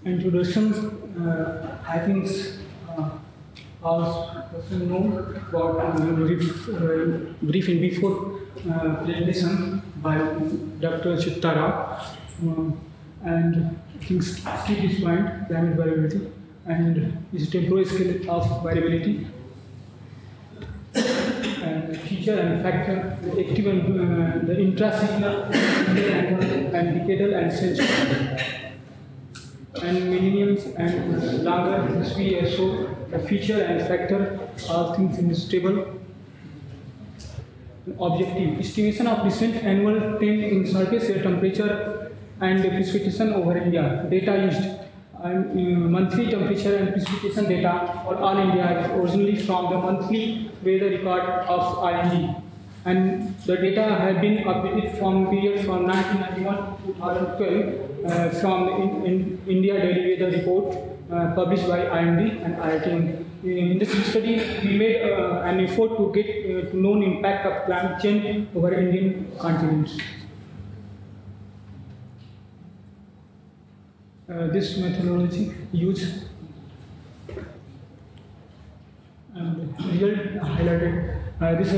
Introductions, I think all person know about brief in before presentation by Dr. Chittara, and I think state is point climate variability and is temporal scale of variability and feature and factor, the active and the intra-signal and decadal and sensual and millenniums and longer history. So the feature and factor are things in this table. Objective estimation of recent annual trend in surface air temperature and precipitation over India. Data used monthly temperature and precipitation data for all India is originally from the monthly weather record of IMD, and the data have been updated from period from 1991 to 2012 from in India Daily Weather Report published by IMD and IIT. In this study, we made an effort to get to known impact of climate change over Indian continent. This methodology used and result highlighted this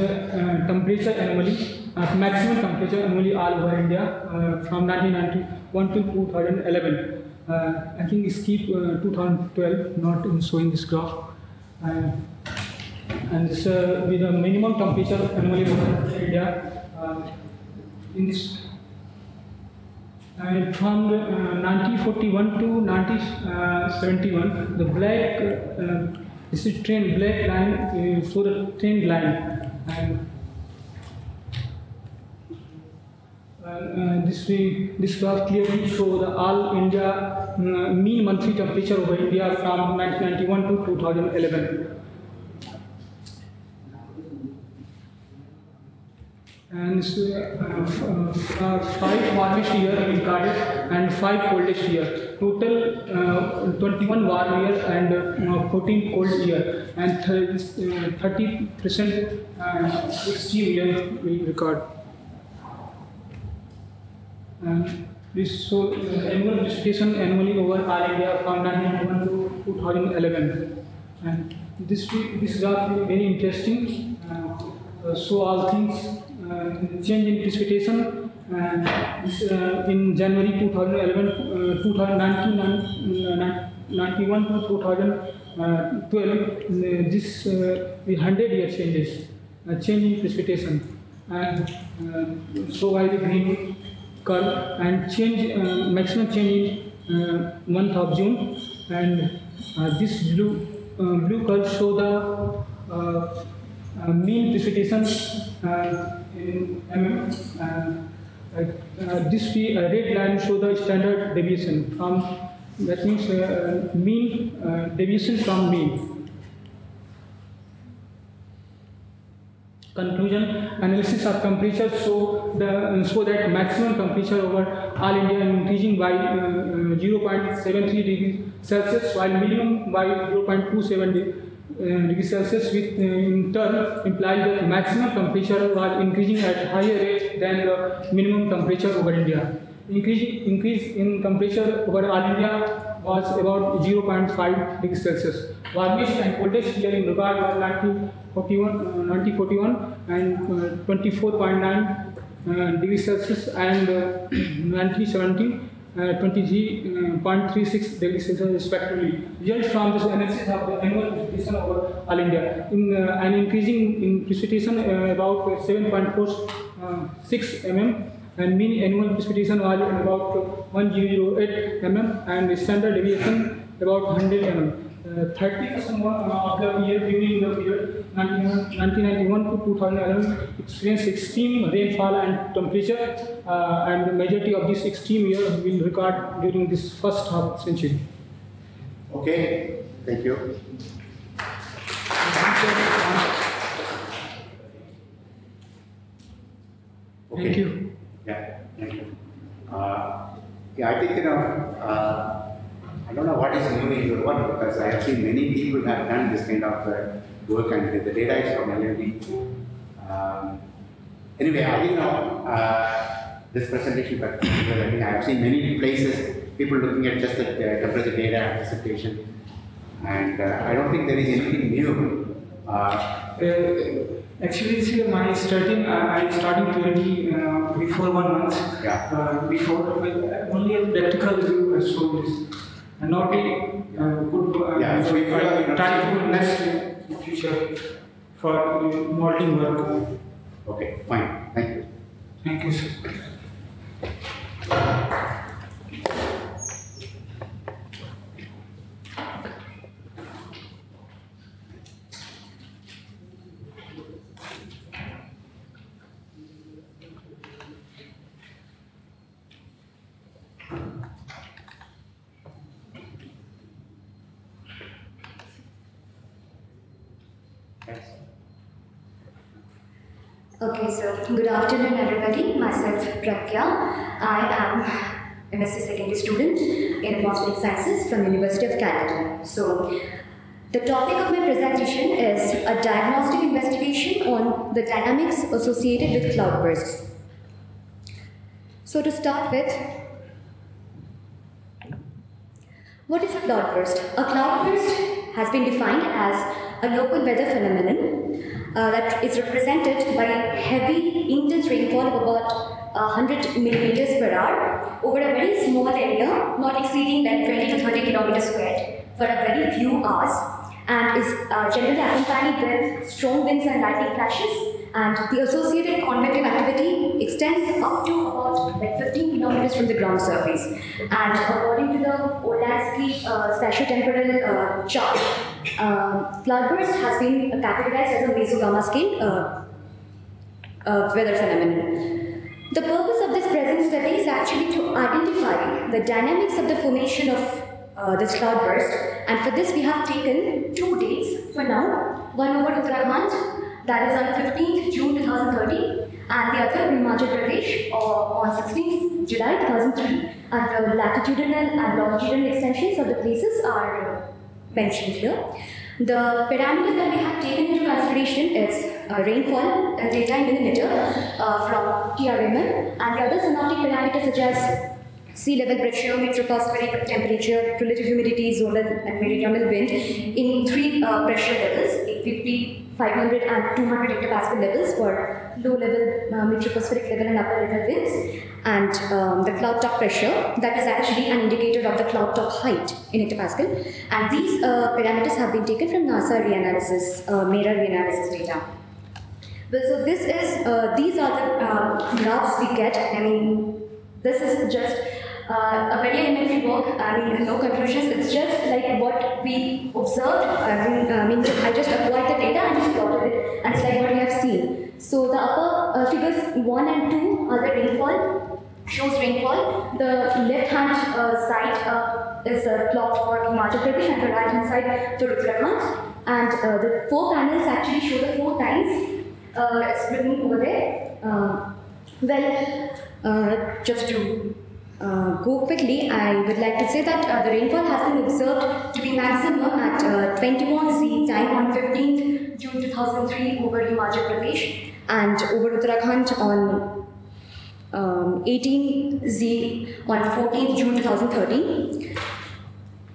temperature anomaly, maximum temperature anomaly all over India from 1991 to 2011. I think skip 2012, not in showing this graph. And this with a minimum temperature anomaly over India in this. And from 1941 to 1971, the black this is trend black line for the trend line, and this graph clearly show the all India mean monthly temperature over India from 1991 to 2011. And 5 warmest year recorded and 5 coldest year. Total 21 warm year and 14 cold year, and 30% extreme year we record. And this so annual precipitation annually over all India from 1991 to 2011. And this graph is very interesting. So all things. Change in precipitation in January 2011, 1991 to 2012. This 100-year changes, change in precipitation, and so by the green curve, and change maximum change in month of June, and this blue curve show the mean precipitation in mm. This red line show the standard deviation from, that means mean deviation from mean. Conclusion: analysis of temperature show that maximum temperature over all India increasing by 0.73 degrees Celsius, while minimum by 0.27 degrees Celsius, which in turn implies that maximum temperature was increasing at higher rate than the minimum temperature over India. Increase in temperature over all India was about 0.5 degrees Celsius. Warmest and coldest year in regard was 1941 and 24.9 degrees Celsius, and 1917 23.36 degrees Celsius respectively. Result from this analysis of the annual precipitation over all India and increasing in precipitation about 7.46 mm, and mean annual precipitation was about 1008 mm, and standard deviation about 100 mm. 30% of the year during the period 1991 to 2011 experienced extreme rainfall and temperature, and the majority of this extreme year will record during this first half century. Okay, thank you. Okay. Thank you. Yeah, thank you. Yeah, I think I don't know what is new in your work, because I have seen many people have done this kind of work, and the data is from IMD. Anyway, I think this presentation particularly, I think I have seen many places people looking at just the temperature data and precipitation. And I don't think there is anything new. Actually, this year I started theory before 1 month. Yeah. Before only a practical review as so this, and not a good. Yeah. So if I try to next future for modeling work. Okay, fine. Thank you. Thank you, sir. Okay, so good afternoon everybody. Myself Prakya. I am a MSc secondary student in Atmospheric Sciences from University of Calcutta. So the topic of my presentation is a diagnostic investigation on the dynamics associated with cloudbursts. So to start with, what is a cloudburst? A cloudburst has been defined as a local weather phenomenon that is represented by heavy, intense rainfall of about 100 millimeters per hour over a very small area, not exceeding like 20 to 30 kilometers squared, for a very few hours, and is generally accompanied with strong winds and lightning flashes. And the associated convective activity extends up to about like 15 kilometers from the ground surface. And according to the Olansky spatiotemporal chart, cloudburst has been categorized as a mesogamma scale weather phenomenon. The purpose of this present study is actually to identify the dynamics of the formation of this cloudburst, and for this we have taken 2 dates for now, one over Uttarakhand, that is on 15th June 2030, and the other in Himachal Pradesh on 16th July 2003, and the latitudinal and longitudinal extensions of the places are mentioned here. The parameters that we have taken into consideration is rainfall data in millimeter from TRML, and the other synoptic parameters such as sea level pressure, mid-tropospheric temperature, relative humidity, zonal and meridional wind in 3 pressure levels, 850, 500 and 200 hectopascal levels for low-level mid-tropospheric level and upper-level winds, and the cloud top pressure, that is actually an indicator of the cloud top height in hectopascal. And these parameters have been taken from NASA reanalysis, MERA reanalysis data. Well, so this is, these are the graphs we get. I mean, this is just a very elementary work. I mean, no conclusions. It's just like what we observed. I mean, I just acquired the data and just plotted it, and it's like what we have seen. So the upper figures 1 and 2 are the rainfall, shows rainfall. The left-hand side is a plot for Himachal Pradesh, and the right-hand side for Uttarakhand. And the 4 panels actually show the 4 times. It's written over there. Just to go quickly, I would like to say that the rainfall has been observed to be maximum at 21 Z time on 15th June 2003 over Himachal Pradesh, and over Uttarakhand on 18 Z on 14th June 2013.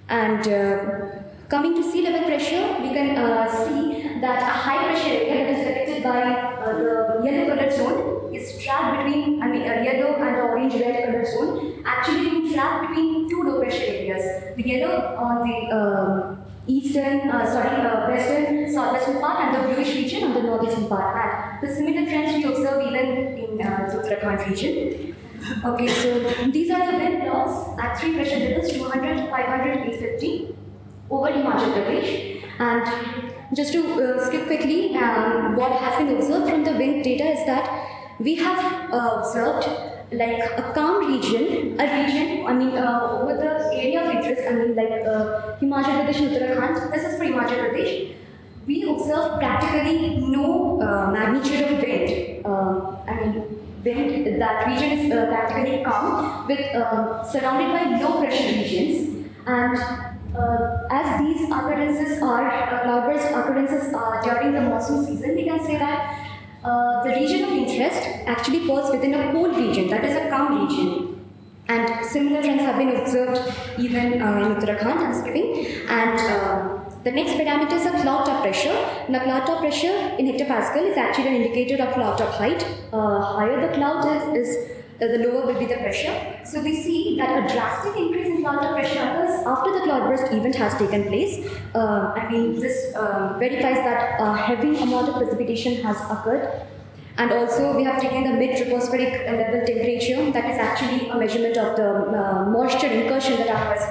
And coming to sea level pressure, we can see that a high pressure area that is detected by the yellow colored zone is trapped between, I mean, yellow and the orange-red colored zone actually being trapped between 2 low pressure areas. The yellow on the western, southwestern part, and the bluish region on the northeastern part. And the similar trends we observe even in the Uttarakhand region. Okay, so these are the wind plots at 3 pressure levels, 200, 500, 850 over Himachal Pradesh. And just to skip quickly, what has been observed from the wind data is that we have observed like a calm region, over the area of interest, like Himachal Pradesh and Uttarakhand. This is for Himachal Pradesh. We observed practically no magnitude of wind. Wind, that region is practically calm, with surrounded by low pressure regions. And as these occurrences are, cloudburst occurrences are during the monsoon season, we can say that the region of interest actually falls within a cold region, that is a calm region. And similar trends have been observed even in Uttarakhand, I'm skipping. And the next parameter is a cloud top pressure. Now, cloud top pressure in hectopascal is actually an indicator of cloud top height. Higher the cloud is the lower will be the pressure. So we see that a drastic increase in cloud top pressure occurs after the cloudburst event has taken place. This verifies that a heavy amount of precipitation has occurred. And also we have taken the mid-tropospheric level temperature, that is actually a measurement of the moisture incursion that occurs.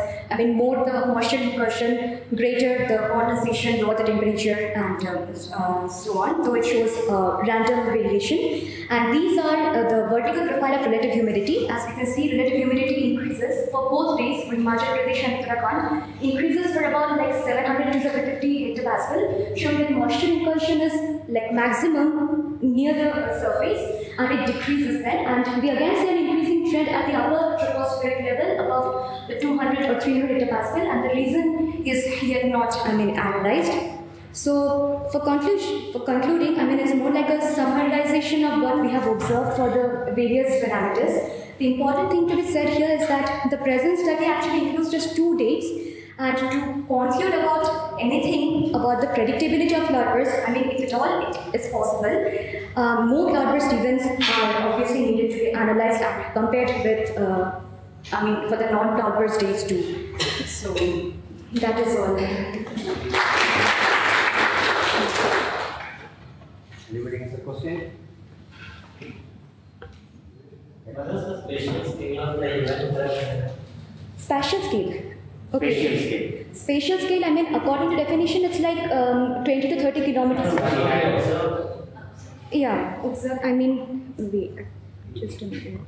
More the moisture incursion, greater the condensation, lower the temperature, and so on. So it shows random variation. And these are the vertical profile of relative humidity. As we can see, relative humidity increases for both days for Himachal Pradesh and Uttarakhand, increases for about like 700 to 750 hectopascal, showing that moisture incursion is like maximum near the surface, and it decreases then. And we again see an increasing trend at the upper tropospheric level above the 200 or 300 hectopascal, and the reason is yet not analyzed. So for concluding, it's more like a summarization of what we have observed for the various parameters. The important thing to be said here is that the present study actually includes just 2 dates, and to conclude about anything about the predictability of cloudbursts, if at all it is possible, more cloudburst events are obviously needed to be analyzed and compared with, for the non-cloudburst days too. So that is all. Anybody has a question? What is the spatial scale of the event? Spatial scale. Okay. Spatial scale. Spatial scale, according to definition, it's like 20 to 30 kilometers. Yeah, observe. Wait, just a minute.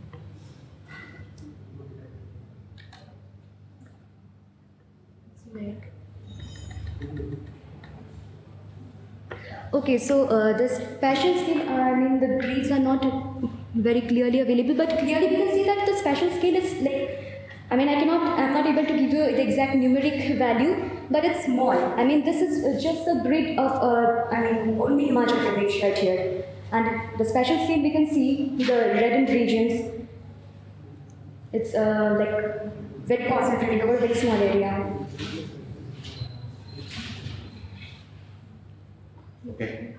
Okay, so the spatial scale, the grades are not very clearly available, but clearly we can see that the spatial scale is like, I'm not able to give you the exact numeric value, but it's small. This is just a grid of, only Himachal Pradesh right here. And the spatial scale, we can see the reddened regions. It's like very concentrated over a very small area. Okay.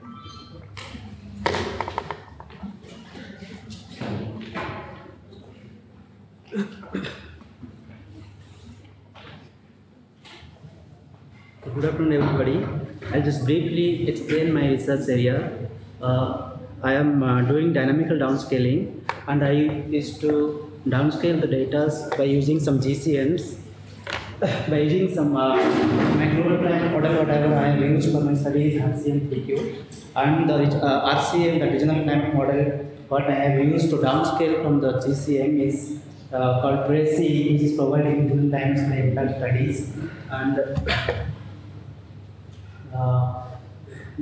Good afternoon, everybody. I'll just briefly explain my research area. I am doing dynamical downscaling, and I used to downscale the data by using some GCMs, by using some macro climate model, whatever I have used for my studies, RCM PQ, and the RCM, the regional climate model, what I have used to downscale from the GCM is called PRECIS, which is providing real-time impact studies. And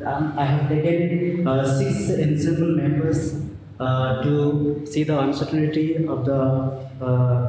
I have taken 6 ensemble members to see the uncertainty of the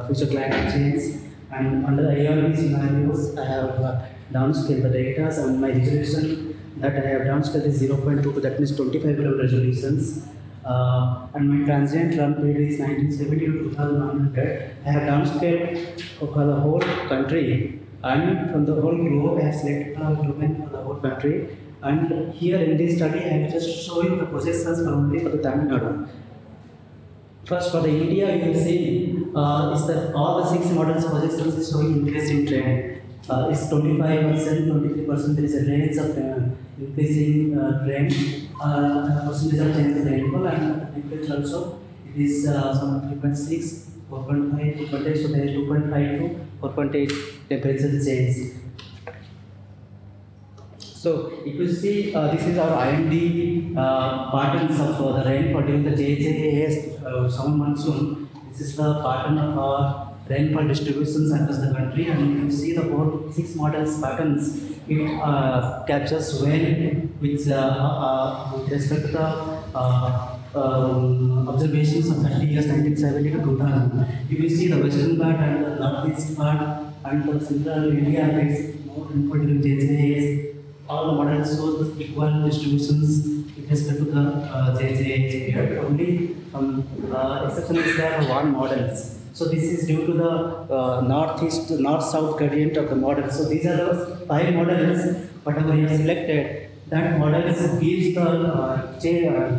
future climate change. And under the ARB scenarios, I have downscaled the data, and my resolution that I have downscaled is 0.22, that means 25 level resolutions. And my transient run period is 1970 to 2100. I have downscaled for the whole country, and from the whole globe I have selected the domain for the whole country. And here in this study, I am just showing the projections only for the Tamil Nadu. First, for the India, you will see is that all the 6 models projections is showing increasing trend. It's 25%, 23%. There is a range of increasing trend. Percentage of change of rainfall, and temperature also it is some 3.6, 4.5, 2.8, so there is 2.5 to 4.8 temperature change. So if you see, this is our IMD patterns of the rainfall during the JJAS summer monsoon. This is the pattern of our rainfall distributions across the country, and you see the whole 6 models patterns. It captures well with respect to the observations of 30 years, 1970 to 2000. You will see the western part and the northeast part, and the central India gets more rainfall during JJAS. All the models show the equal distributions with respect to the JJAS period. Only exception is there are 1 models. So this is due to the north-south gradient of the model. So these are the 5 models, whatever we have selected. That model gives the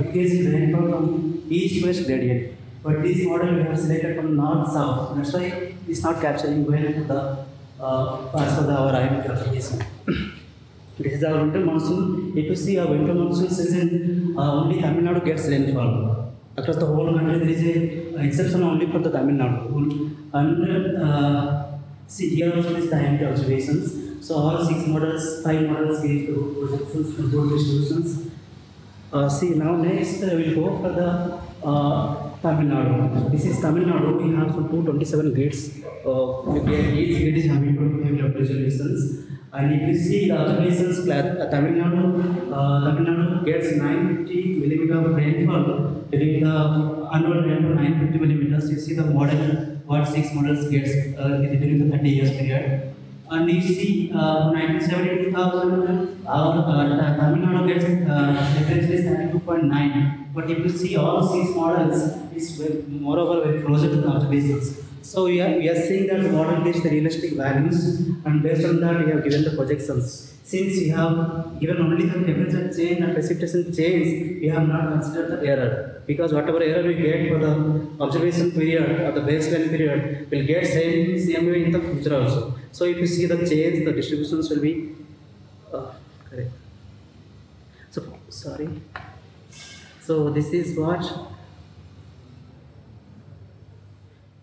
decreasing rainfall from east-west gradient. But this model we have selected from north-south. That's why it's not capturing well the as per our IMP application. This is our winter monsoon. If you see our winter monsoon season, only Tamil Nadu gets rainfall. Across the whole country, there is an exception only for the Tamil Nadu. And see here also is the IMP observations. So all 5 models give the projections and both distributions. See now next we will go for the Tamil Nadu. This is Tamil Nadu. We have 227 grids. Each grid is having 25 observations. And if you see the observations, Tamil Nadu gets 950 millimeter of rainfall during the annual rainfall 950 millimeters. You see the model, what 6 models gets during the 30 years period. And you see 1970 to 2000, our Tamil Nadu gets temperature is 32.9. But if you see all 6 models, it's moreover very closer to the observations. So we are seeing that the model gives the realistic values, and based on that we have given the projections. Since we have given only the temperature change and precipitation change, we have not considered the error. Because whatever error we get for the observation period or the baseline period will get same way in the future also. So if you see the change, the distributions will be correct. So sorry. So this is what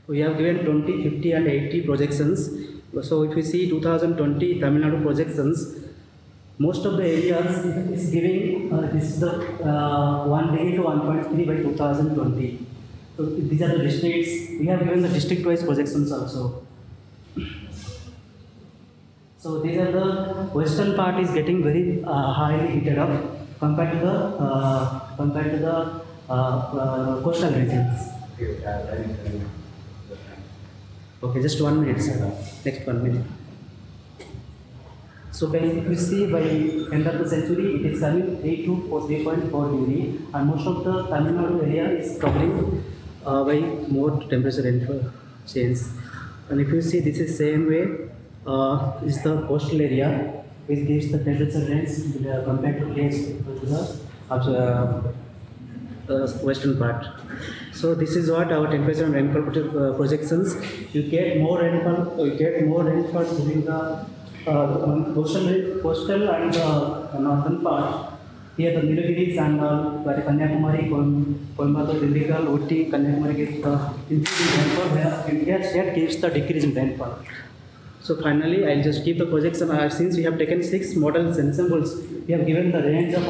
we have given 20, 50 and 80 projections. So if you see 2020 Tamil Nadu projections, most of the areas is giving this is the 1 degree to 1.3 by 2020. So these are the districts. We have given the district wise projections also. So these are the western part is getting very highly heated up compared to the coastal regions. Okay, just 1 minute, sir. Next 1 minute. So if you see by end of the century, it is coming 3.4 degree, and most of the Tamil Nadu area is covering by more temperature change. And if you see, this is same way. Is the coastal area, which gives the temperature range compared to place to the western part. So this is what our temperature and rainfall projections. You get more rainfall during the coastal and the northern part. Here the Nilgiris and Kanyakumari, Coimbatore, Dindigul, Ooty, Kanyakumari gives the increase in rainfall, where India state gives the decrease in rainfall. So finally, I'll just keep the projection. Since we have taken 6 models ensembles, we have given the range of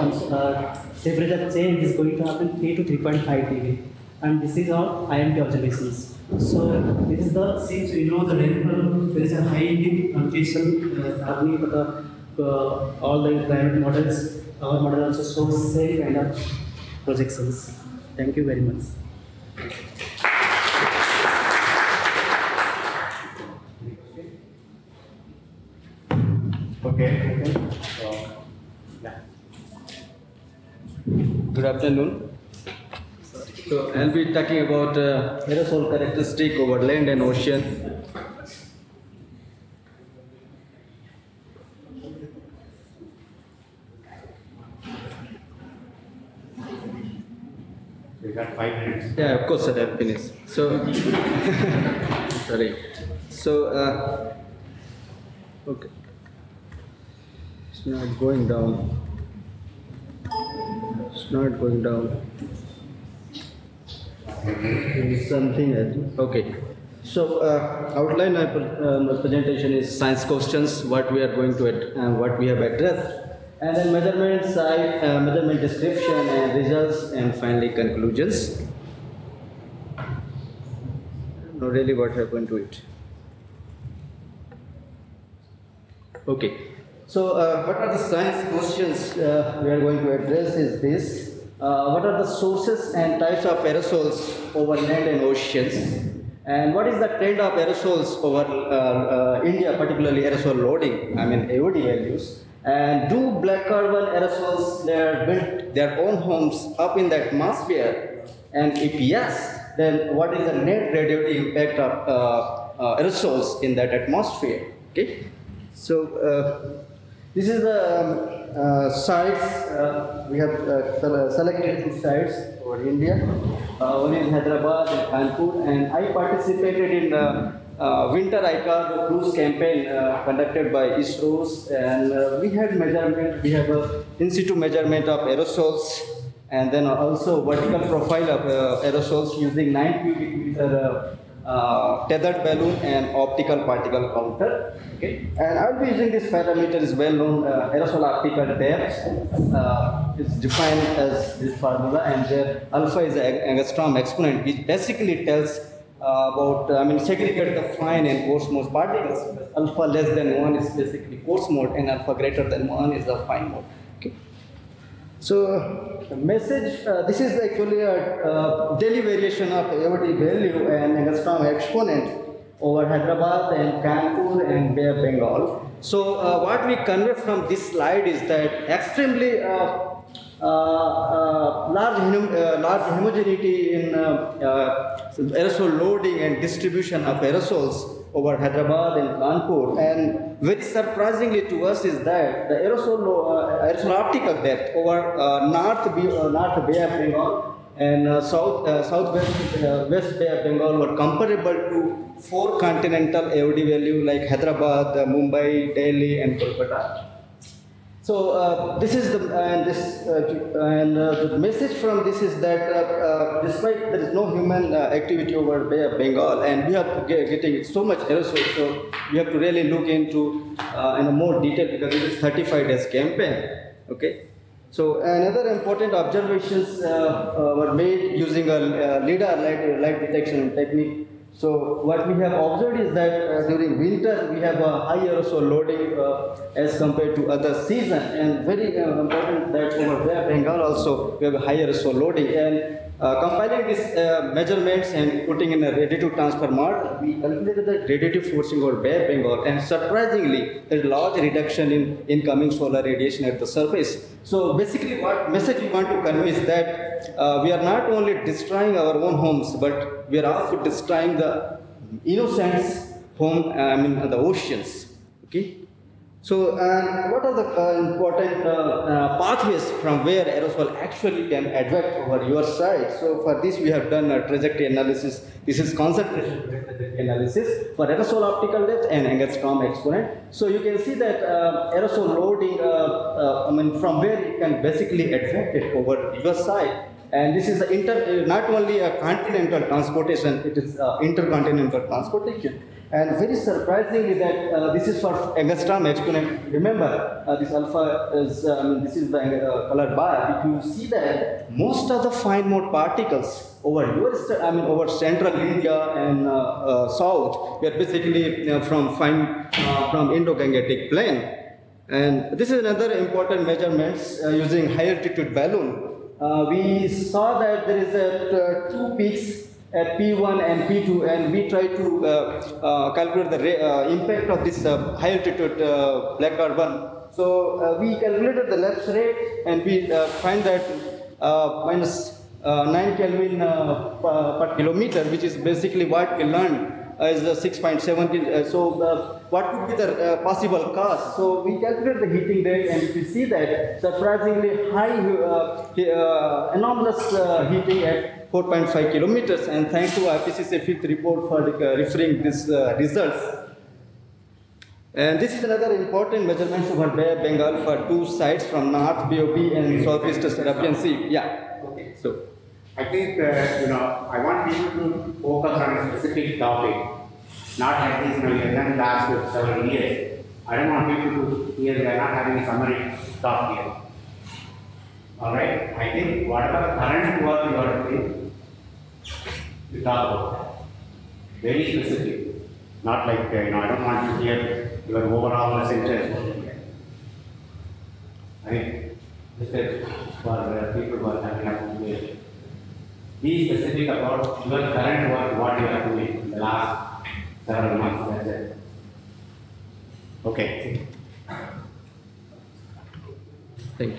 temperature change is going to happen 3 to 3.5 degree. And this is our IMT observations. So this is the, since we know the rainfall, there is a high indication happening for the all the climate models. Our model also shows same kind of projections. Thank you very much. Okay. Yeah. Good afternoon. So I'll be talking about aerosol characteristic over land and ocean. We got 5 minutes. Yeah, of course, sir, I've finished. So, sorry. So, okay. It's not going down. It's not going down. Something else. Okay. So, outline my presentation is science questions, what we are going to what we have addressed, and then measurement side, measurement description and results, and finally conclusions. I don't know really what happened to it. Okay. So, what are the science questions we are going to address is this. What are the sources and types of aerosols over land and oceans? And what is the trend of aerosols over India, particularly aerosol loading, I mean AOD values? And do black carbon aerosols build their own homes up in the atmosphere? And if yes, then what is the net radiative impact of aerosols in that atmosphere? Okay, so this is the sites. We have selected 2 sites over India. One is Hyderabad and Kanpur, and I participated in the Winter ICAR cruise campaign conducted by ISRO, and we had measurement. We have a in situ measurement of aerosols, and then also vertical profile of aerosols using 9 cubic meter tethered balloon and optical particle counter. Okay, and I'll be using this parameter is well known. Aerosol Optical Depth is defined as this formula, and there alpha is an angstrom exponent, which basically tells about, segregate the fine and coarse mode particles. Alpha less than 1 is basically coarse mode, and alpha greater than 1 is the fine mode. Okay. So the message, this is actually a daily variation of AOD value and angstrom exponent over Hyderabad and Kanpur and Bay of Bengal. So what we convey from this slide is that extremely large homogeneity in aerosol loading and distribution of aerosols over Hyderabad and Kanpur, and very surprisingly to us is that the aerosol optical depth over North Bay of Bengal and West Bay of Bengal were comparable to 4 continental AOD value like Hyderabad, Mumbai, Delhi, and Kolkata. So this is the message from this is that despite there is no human activity over Bay of Bengal, and we are getting so much aerosol, so we have to really look into in a more detail because it is 35 days campaign. Okay. So another important observations were made using a LIDAR light detection technique. So what we have observed is that during winter we have a high aerosol loading as compared to other season, and very important that over there Bengal also we have a high aerosol loading, and compiling these measurements and putting in a radiative transfer model, we calculated the radiative forcing over Bay of Bengal, and surprisingly there is a large reduction in incoming solar radiation at the surface. So basically what message we want to convey is that we are not only destroying our own homes, but we are also destroying the innocents' home, the oceans. Okay. So what are the important pathways from where aerosol actually can advect over your side? So for this we have done a trajectory analysis. This is concentration trajectory analysis for aerosol optical depth and angstrom exponent. So you can see that aerosol loading, from where it can basically advect it over your side. And this is not only a continental transportation, it is intercontinental transportation. And very surprisingly that this is for angstrom exponent. Remember, this alpha is, this is the colored bar. If you see that most of the fine mode particles over over central India and south, we are basically from Indo-Gangetic plain. And this is another important measurements using high altitude balloon. We saw that there is 2 peaks at P1 and P2, and we try to calculate the impact of this high altitude black carbon. So we calculated the lapse rate, and we find that minus 9 Kelvin per kilometer, which is basically what we learned is 6.17. So what could be the possible cause? So we calculate the heating rate, and if you see that surprisingly high anomalous heating at 4.5 kilometers, and thanks to IPCC 5th report for referring this results. And this is another important measurement over Bay of Bengal for 2 sites from North BOP and Southeast Arabian Sea. Yeah. Okay. So I think I want people to focus on a specific topic, not like this. You have done last several years. I don't want people to hear we are not having a summary talk here. All right. I think whatever current work you are doing, you talk about that. Very specific. Not like I don't want to hear your overall sentence. I think this is for people who are having a situation. Be specific about your current work, what you are doing in the last several months. That's it. Okay. thank you.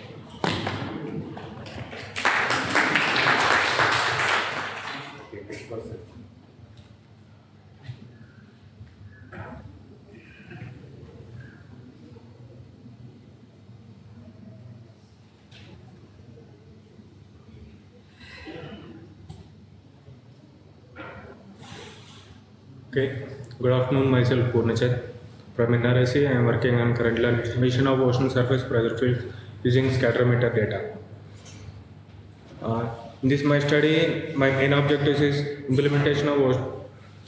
person. Okay, good afternoon. Myself Purnachat from NRSC. I am working on currently on estimation of ocean surface pressure fields using scatterometer data. In this my study, my main objective is implementation of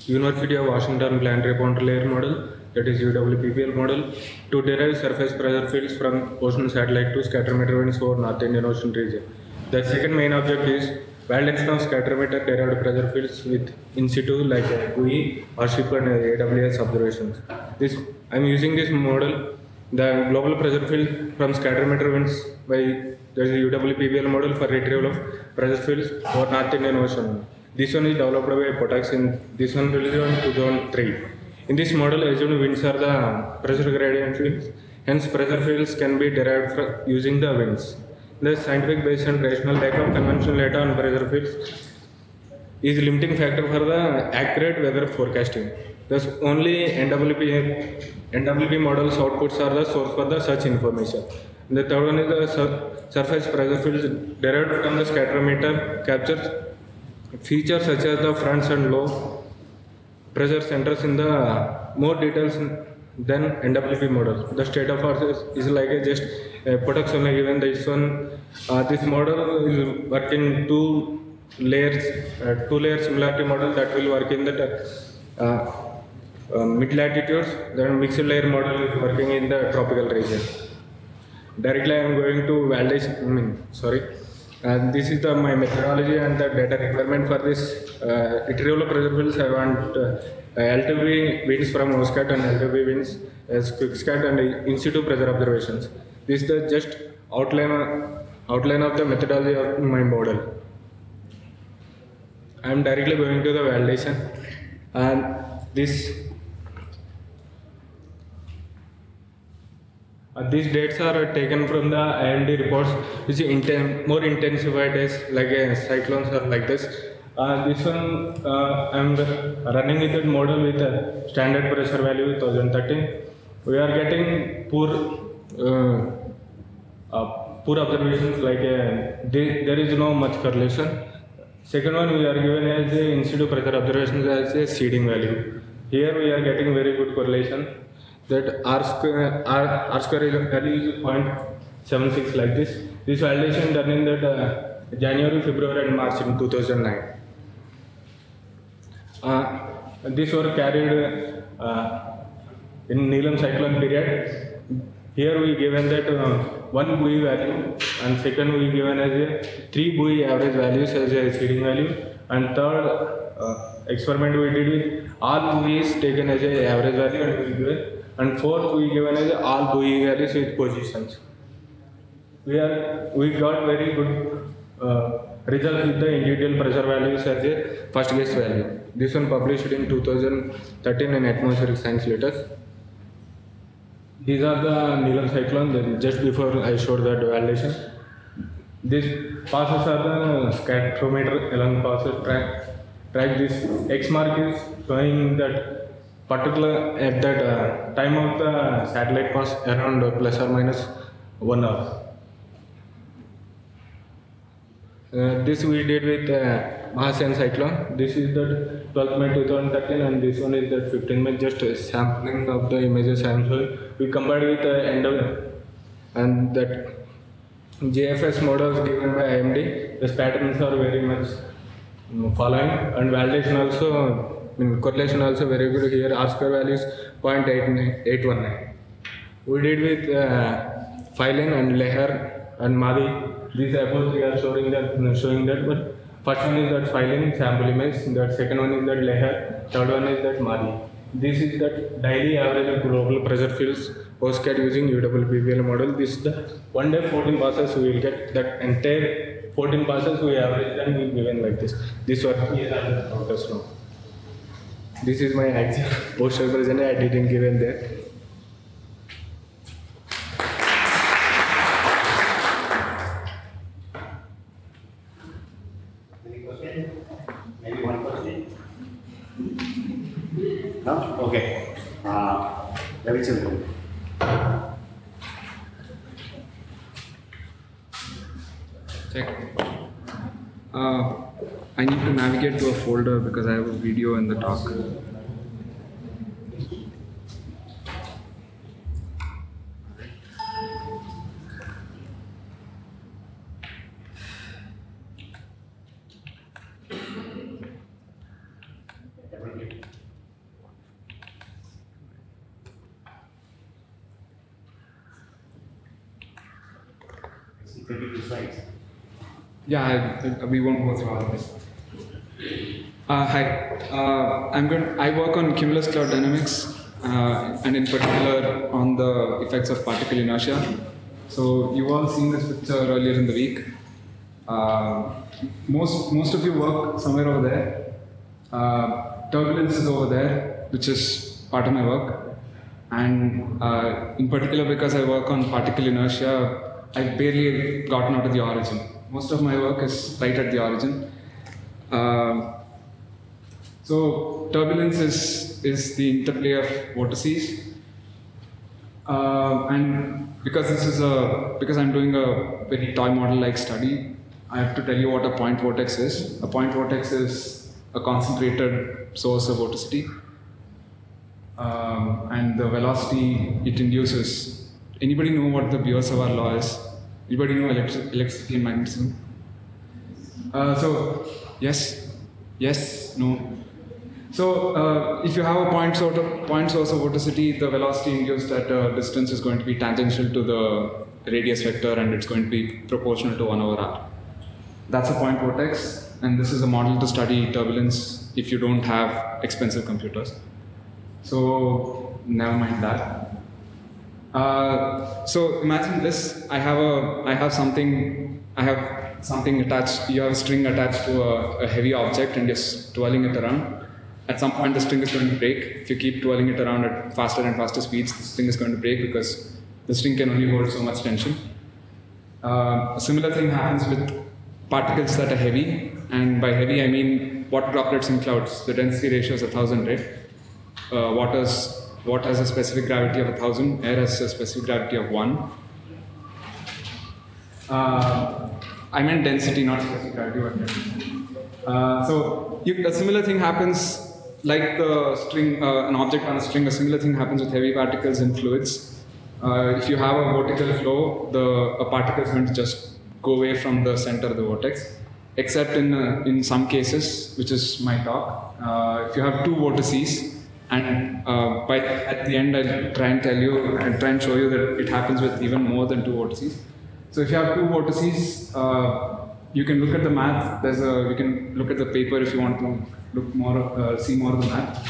University of Washington Planetary Boundary Layer Model, that is UWPBL model, to derive surface pressure fields from ocean satellite to scatterometer winds over North Indian Ocean region. The second main objective is validation of scatterometer derived pressure fields with in situ like GUI or ship and AWS observations. I am using this model, the global pressure field from scatterometer winds by there is a UWPBL model for retrieval of pressure fields over North Indian Ocean. This one is developed by PRECIS and this one released in 2003. In this model, assumed winds are the pressure gradient fields, hence pressure fields can be derived from using the winds. The scientific based and rational lack of conventional data on pressure fields is limiting factor for the accurate weather forecasting. Thus, only NWP models outputs are the source for the such information. The third one is the surface pressure fields derived from the scatterometer captures features such as the fronts and low pressure centers in the more details than NWP model. The state of art is like a just products only given this one. This model is working two layer similarity model that will work in the mid latitudes. Then mixed layer model is working in the tropical region. Directly I am going to validation. This is my methodology and the data requirement for this retrieval of pressure fields. I want L2V winds from OSCAT and L2V winds as QuickScat and in situ pressure observations. This is the just outline of the methodology of my model. I am directly going to the validation, and these dates are taken from the IMD reports, which more intensified as like cyclones or like this. This one I am running with that model with a standard pressure value 1013. We are getting poor observations, like there is no much correlation. Second one, we are given as a in situ pressure observations as a seeding value. Here we are getting very good correlation. That R square value is 0.76 like this. This validation done in that January, February and March in 2009. This was carried in Neelam cyclone period. Here we given that one buoy value, and second we given as a 3 buoy average values as a seeding value, and third experiment we did with all buoys taken as a average value and we given. And fourth, we given as all buoy values with positions. We got very good results with the individual pressure values as a first guess value. This one published in 2013 in Atmospheric Science Letters. These are the Neelam cyclone. Just before I showed that validation. These passes are the scatterometer along passes track. This X mark is showing that particular at that time of the satellite pass around plus or minus 1 hour. This we did with Monson cyclone. This is the 12th May 2013 and this one is the 15th May, just a sampling of the images I am showing. We compared with the and that JFS models given by IMD. The patterns are very much following, and validation also, correlation also very good here. R square value is 0.819. We did with Filin and Leher and Madi. These efforts we are showing that, but first one is that Filin sample image, that second one is that Leher, third one is that Madi. This is that daily average global pressure fields postcard using UWPBL model. This is the 1 day 14 passes. We will get that entire 14 passes we average and we given like this. This one here are the routers now. This is my actual poster version. I didn't give in there. Any question? Maybe one question. Ravichander. Check. I need to navigate to a folder because I have a video in the talk. Yeah, we won't go through all of this. Hi, I work on cumulus cloud dynamics, and in particular on the effects of particle inertia. So you all seen this picture earlier in the week. Most of you work somewhere over there. Turbulence is over there, which is part of my work. And in particular, because I work on particle inertia, I've barely gotten out of the origin. Most of my work is right at the origin. So turbulence is the interplay of vortices, and because I'm doing a very toy model-like study, I have to tell you what a point vortex is. A point vortex is a concentrated source of vorticity, and the velocity it induces. Anybody know what the Biot-Savart law is? Anybody know electricity and magnetism? So, yes, no. So, if you have a point source of vorticity, the velocity induced at a distance is going to be tangential to the radius vector, and it's going to be proportional to 1 over r. That's a point vortex, and this is a model to study turbulence if you don't have expensive computers. So, never mind that. So imagine this. I have something attached. You have a string attached to a heavy object and just twirling it around. At some point, the string is going to break. If you keep twirling it around at faster and faster speeds, the string is going to break because the string can only hold so much tension. A similar thing happens with particles that are heavy, and by heavy I mean water droplets in clouds. The density ratio is 1,000, right? Water has a specific gravity of 1,000, air has a specific gravity of 1. I meant density, not specific gravity. So a similar thing happens like the string, an object on a string, a similar thing happens with heavy particles in fluids. If you have a vortical flow, a particle is going to just go away from the center of the vortex, except in some cases, which is my talk. If you have two vortices, and at the end I'll try and show you that it happens with even more than two vortices. So if you have two vortices, you can look at the math. You can look at the paper if you want to look more, see more of the math.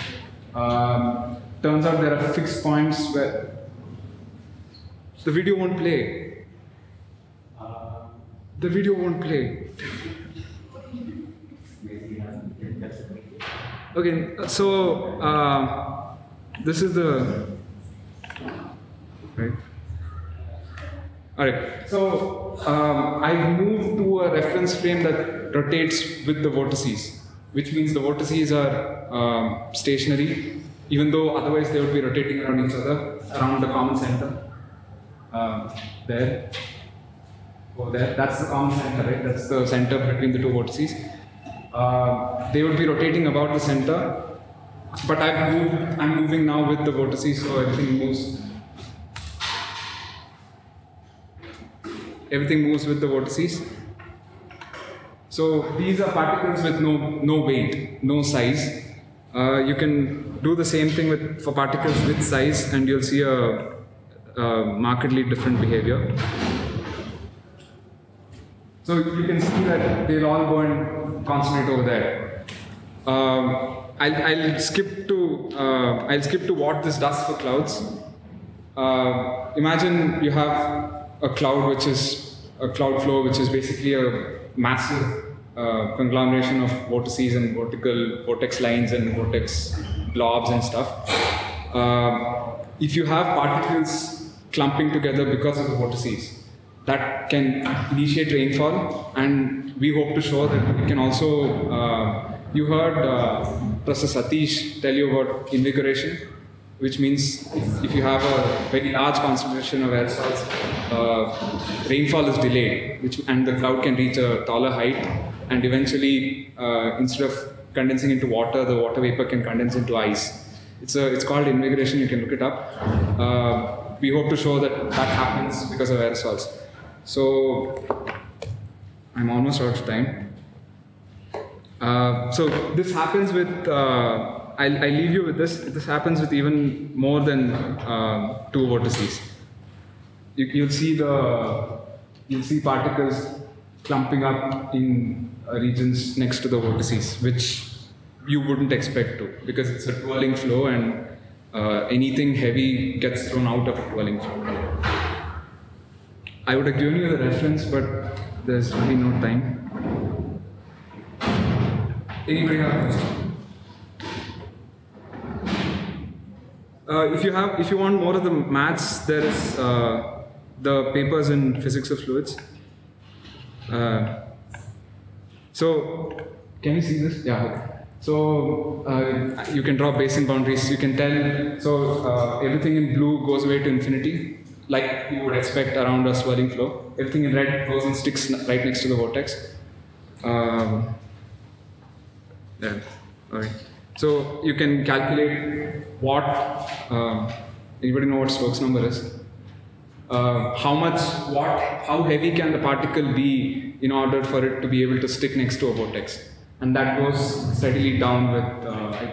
Turns out there are fixed points where the video won't play. The video won't play. Okay, so this is the right. All right. So I've moved to a reference frame that rotates with the vortices, which means the vortices are stationary, even though otherwise they would be rotating around each other, around the common center. There. Oh, there. That's the common center, right? That's the center between the two vortices. They would be rotating about the center, but I'm moving now with the vortices, so everything moves. Everything moves with the vortices. So these are particles with no weight, no size. You can do the same thing for particles with size, and you'll see a markedly different behavior. So you can see that they'll all go and concentrate over there. I'll skip to what this does for clouds. Imagine you have a cloud which is a cloud flow, which is basically a massive conglomeration of vortices and vortex lines and vortex blobs and stuff. If you have particles clumping together because of the vortices, that can initiate rainfall, and we hope to show that it can also, you heard Professor Satish tell you about invigoration. which means if you have a very large concentration of aerosols, rainfall is delayed, and the cloud can reach a taller height, and eventually, instead of condensing into water, the water vapor can condense into ice. It's called invigoration. You can look it up. We hope to show that happens because of aerosols. So I'm almost out of time. So this happens with. I'll leave you with this. This happens with even more than 2 vortices. You'll see particles clumping up in regions next to the vortices, which you wouldn't expect to, because it's a twirling flow, and anything heavy gets thrown out of a twirling flow. I would have given you the reference, but there's really no time. Anybody have a question? If you want more of the maths, there is the papers in physics of fluids. So, can you see this? Yeah. Okay. So you can draw basin boundaries. You can tell. So everything in blue goes away to infinity, like you would expect around a swirling flow. Everything in red goes and sticks right next to the vortex. Yeah. All right. So you can calculate what, anybody know what Stokes number is? How heavy can the particle be in order for it to be able to stick next to a vortex? And that goes steadily down with,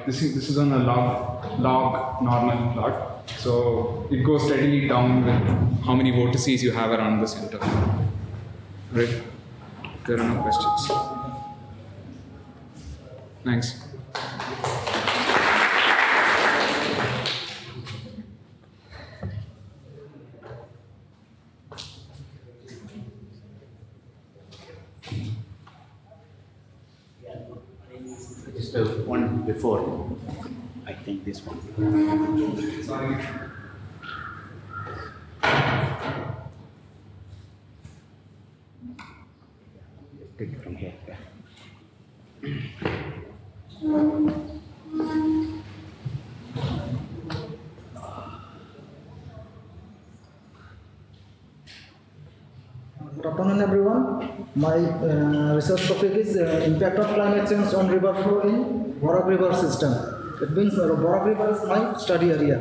this is on a log normal plot. So it goes steadily down with how many vortices you have around the center. Right? There are no questions. Thanks. Just the one before, I think this one. Sorry. Take it from here. Good afternoon, everyone. My research topic is impact of climate change on river flow in Borak River system. It means Borak River is my study area.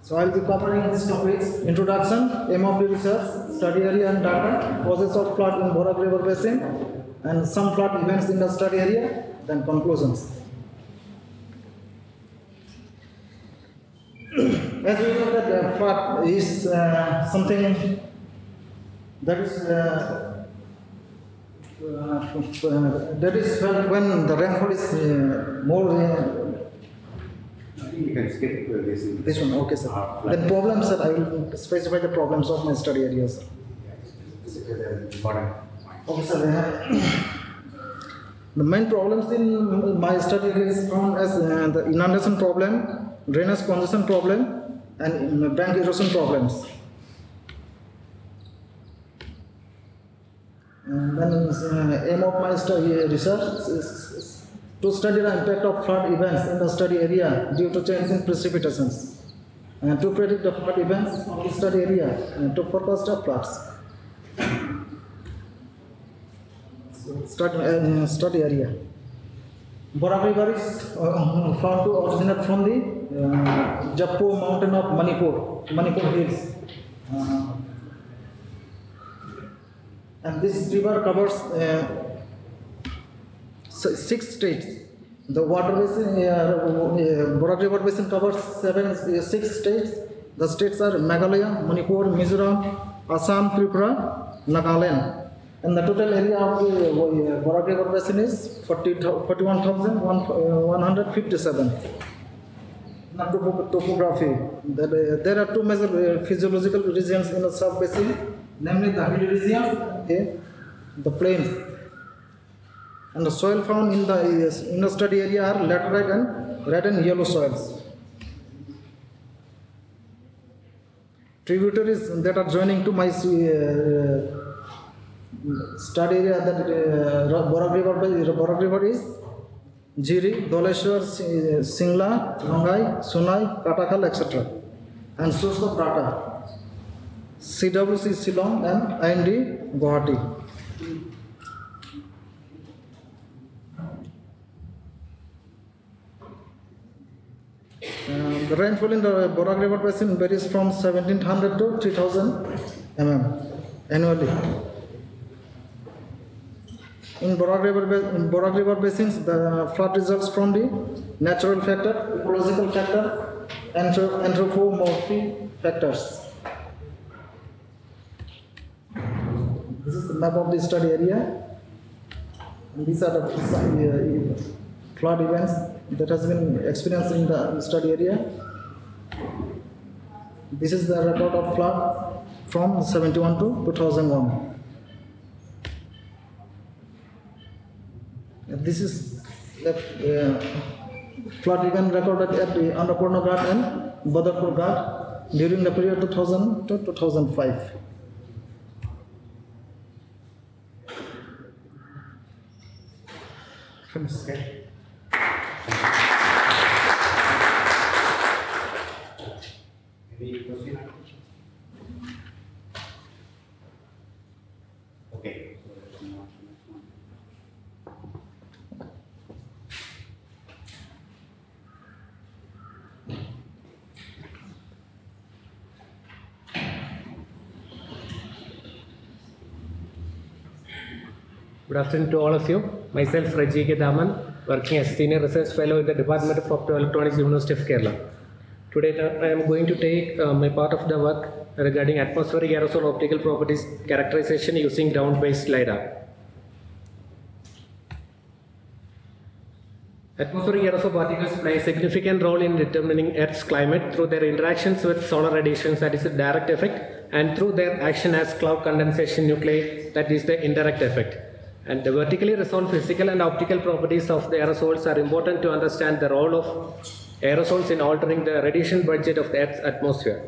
So I will be covering these topics: introduction, aim of the research, study area and data, causes of flood in Borak River basin, and some flood events in the study area, then conclusions. As we know that flood is something that is felt when the rainfall is more. I think you can skip this. This one, okay, sir. Then problems, sir. I will specify the problems of my study area, sir. This is the important point. Okay, sir. The main problems in my study area is found as the inundation problem, drainage congestion problem, and bank erosion problems. And then aim of my research is to study the impact of flood events in the study area due to change in precipitations, and to predict the flood events of the study area and to forecast the floods. Study area. Borak River is found to originate from the Jappo mountain of Manipur hills. And this river covers 6 states. The water basin, Borak River basin covers 6 states. The states are Meghalaya, Manipur, Mizoram, Assam, Tripura, Nagaland. And the total area of the Borak River basin is 41,157. Now, topography. There are 2 major physiological regions in the sub-basin, namely the hilly region, the plains. And the soil found in the study area are laterite and red and yellow soils. Tributaries that are joining to my study area, that Borak River is Jiri, Doleshwar, Singla, Langai, Sunai, Katakal, etc. And source of data, CWC Shillong and IND Guwahati. The rainfall in the Borak River Basin varies from 1700 to 3000 mm annually. In Borak River basins, the flood results from the natural factor, ecological factor, and anthropomorphic factors. This is the map of the study area. And these are the flood events that has been experienced in the study area. This is the record of flood from 71 to 2001. This is the flood event recorded at the Annapurna Ghat and Badarpur Ghat during the period 2000 to 2005. Okay. Any question? Okay. Good afternoon to all of you. Myself, Raji K. Daman, working as Senior Research Fellow in the Department of Optoelectronics, University of Kerala. Today, I am going to take my part of the work regarding atmospheric aerosol optical properties characterization using ground-based LiDAR. Atmospheric aerosol particles play a significant role in determining Earth's climate through their interactions with solar radiations, that is a direct effect, and through their action as cloud condensation nuclei, that is the indirect effect. And the vertically resolved physical and optical properties of the aerosols are important to understand the role of aerosols in altering the radiation budget of the Earth's atmosphere.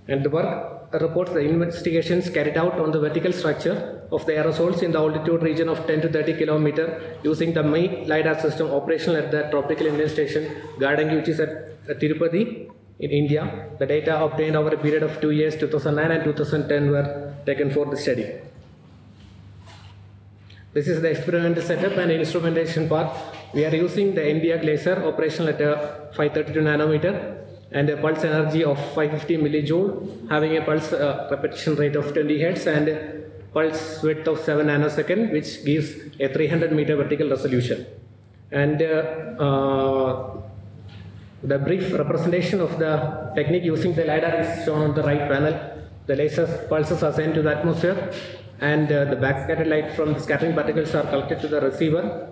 And the work reports the investigations carried out on the vertical structure of the aerosols in the altitude region of 10 to 30 km using the MAI LiDAR system operational at the Tropical Indian Station Gardangi, which is at Tirupati in India. The data obtained over a period of 2 years, 2009 and 2010, were taken for the study. This is the experimental setup and instrumentation part. We are using the NVIDIA laser operational at a 532 nanometer and a pulse energy of 550 millijoule, having a pulse repetition rate of 20 Hz and a pulse width of 7 nanosecond, which gives a 300 meter vertical resolution. And the brief representation of the technique using the LiDAR is shown on the right panel. The laser pulses are sent to the atmosphere, and the backscattered light from the scattering particles are collected to the receiver.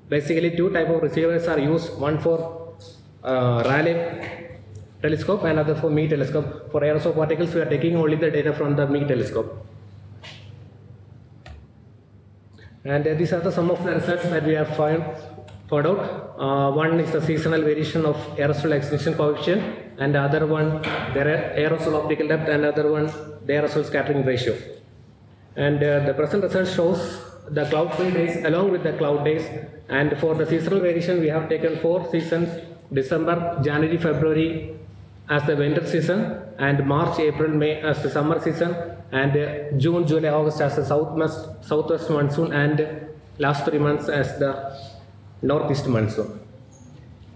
Basically, two types of receivers are used, one for Rayleigh telescope and other for MAI telescope. For aerosol particles, we are taking only the data from the MAI telescope. And these are some of the results that we have found out. One is the seasonal variation of aerosol extinction coefficient, and the other one, the aerosol optical depth, and other one, the aerosol scattering ratio. And the present result shows the cloud-free days along with the cloud days. And for the seasonal variation, we have taken 4 seasons: December, January, February as the winter season, and March, April, May as the summer season, and June, July, August as the southwest monsoon, and last 3 months as the northeast monsoon.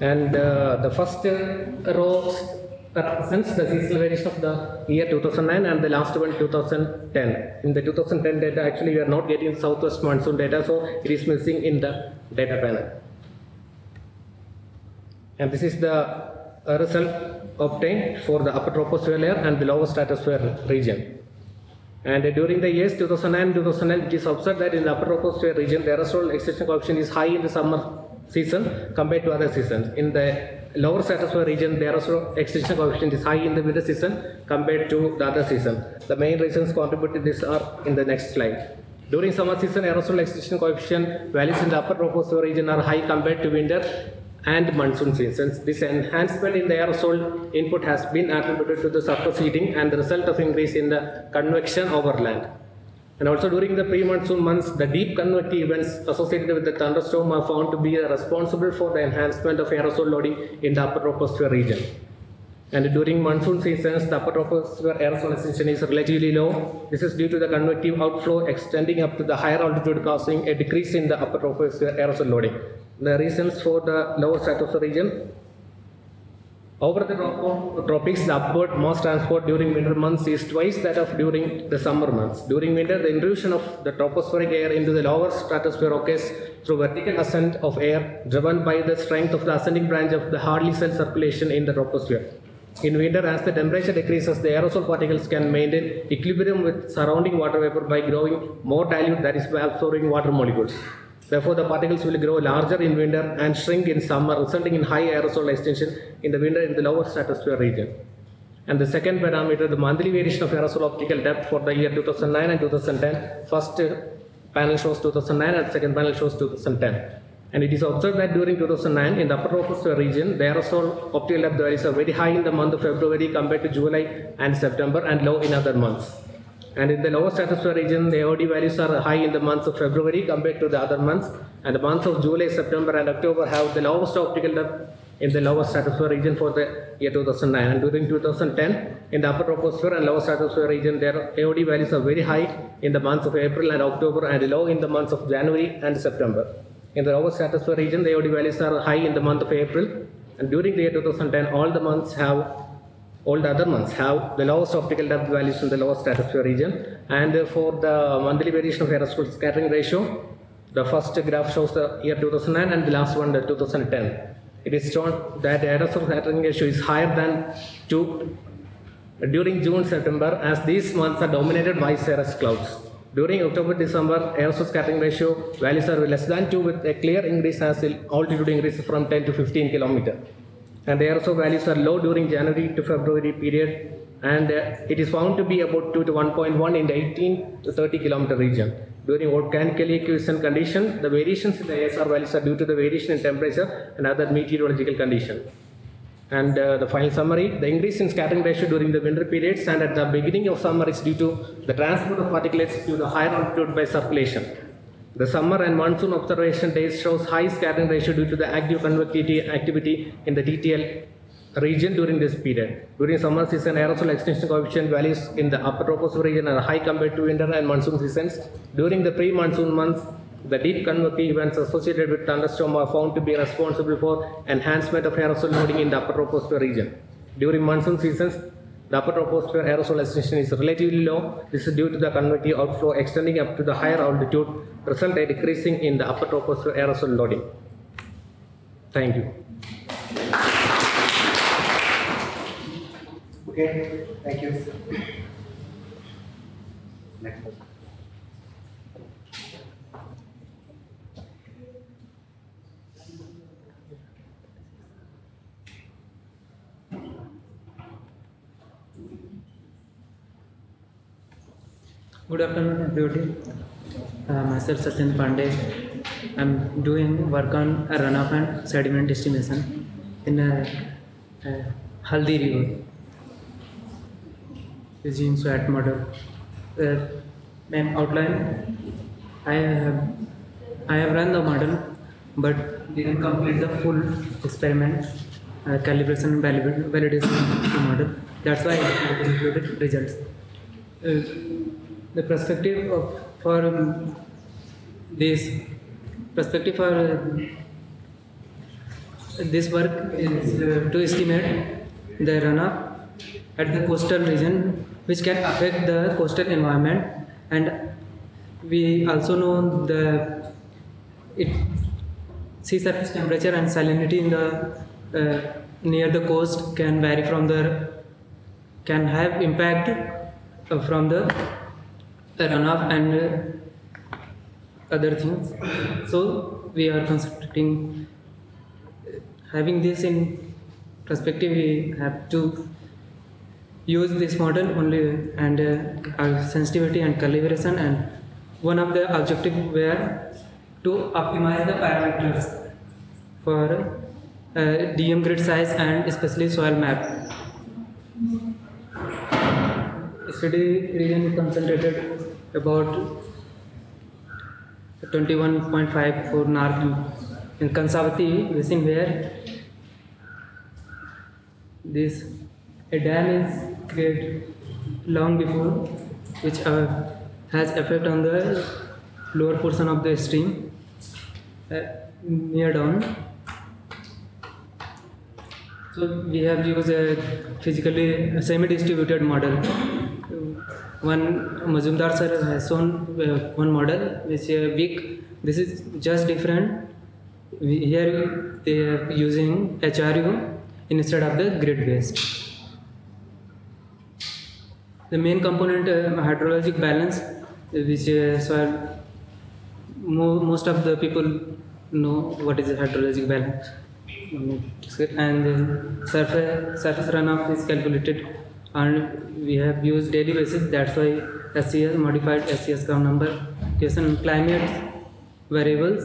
And the first row represents the seasonal variation of the year 2009, and the last one 2010. In the 2010 data, actually we are not getting southwest monsoon data, so it is missing in the data panel. And this is the result obtained for the upper troposphere layer and the lower stratosphere region. And during the years 2009-2010, it is observed that in the upper troposphere region, the aerosol extinction coefficient is high in the summer season compared to other seasons. In the lower stratosphere region, the aerosol extinction coefficient is high in the winter season compared to the other season. The main reasons contributed to this are in the next slide. During summer season, aerosol extinction coefficient values in the upper troposphere region are high compared to winter and monsoon seasons. This enhancement in the aerosol input has been attributed to the surface heating and the result of increase in the convection over land. And also during the pre-monsoon months, the deep convective events associated with the thunderstorm are found to be responsible for the enhancement of aerosol loading in the upper troposphere region. And during monsoon seasons, the upper troposphere aerosol extension is relatively low. This is due to the convective outflow extending up to the higher altitude, causing a decrease in the upper troposphere aerosol loading. The reasons for the lower stratosphere region: over the tropics, the upward mass transport during winter months is twice that of during the summer months. During winter, the intrusion of the tropospheric air into the lower stratosphere occurs through vertical ascent of air driven by the strength of the ascending branch of the Hartley cell circulation in the troposphere. In winter, as the temperature decreases, the aerosol particles can maintain equilibrium with surrounding water vapor by growing more dilute, that is, by absorbing water molecules. Therefore, the particles will grow larger in winter and shrink in summer, resulting in high aerosol extension in the winter in the lower stratosphere region. And the second parameter, the monthly variation of aerosol optical depth for the year 2009 and 2010. First panel shows 2009 and second panel shows 2010. And it is observed that during 2009, in the upper troposphere region, the aerosol optical depth values are very high in the month of February compared to July and September, and low in other months. And in the lower stratosphere region, the AOD values are high in the months of February compared to the other months, and the months of July, September, and October have the lowest optical depth in the lower stratosphere region for the year 2009. And during 2010, in the upper troposphere and lower stratosphere region, their AOD values are very high in the months of April and October, and low in the months of January and September. In the lower stratosphere region, the AOD values are high in the month of April, and during the year 2010, all the other months have the lowest optical depth values in the lower stratosphere region. And for the monthly variation of aerosol scattering ratio, the first graph shows the year 2009 and the last one the 2010. It is shown that the aerosol scattering ratio is higher than 2 during June-September, as these months are dominated by cirrus clouds. During October-December, aerosol scattering ratio values are less than 2, with a clear increase as altitude increases from 10 to 15 km. And the aerosol values are low during January to February period, and it is found to be about 2 to 1.1 in the 18 to 30 km region. During volcanically quiescent condition, the variations in the ASR values are due to the variation in temperature and other meteorological conditions. And the final summary: the increase in scattering ratio during the winter periods and at the beginning of summer is due to the transport of particulates to the higher altitude by circulation. The summer and monsoon observation days shows high scattering ratio due to the active convectivity activity in the TTL region during this period. During summer season, aerosol extension coefficient values in the upper troposphere region are high compared to winter and monsoon seasons. During the pre-monsoon months, the deep convective events associated with thunderstorm are found to be responsible for enhancement of aerosol loading in the upper troposphere region. During monsoon seasons, the upper troposphere aerosol extension is relatively low. This is due to the convective outflow extending up to the higher altitude, resulting in decreasing in the upper troposphere aerosol loading. Thank you. Okay, thank you. Next person. Good afternoon, everybody. Myself Satyan Pandey. I'm doing work on a runoff and sediment estimation in a Haldi River using SWAT model. Outline: I have run the model, but didn't complete the full experiment, calibration and validation of the model. That's why I included results. The perspective for this work is to estimate the runoff at the coastal region, which can affect the coastal environment, and we also know the sea surface temperature and salinity in the near the coast can vary can have impact from the runoff and other things. So we are constructing, having this in perspective, we have to use this model only, and our sensitivity and calibration, and one of the objectives were to optimize the parameters for DM grid size and especially soil map. Study region is concentrated about 21.54 NARC in conservative basin, where this a dam is created long before, which has effect on the lower portion of the stream near down. So we have used a physically semi-distributed model. One Mazumdar sir has shown one model which weak. This is just different. Here they are using HRU instead of the grid based. The main component hydrologic balance, which most of the people know what is the hydrologic balance, and the surface runoff is calculated, and we have used daily basis. That's why SCS modified SCS count number, question climate variables,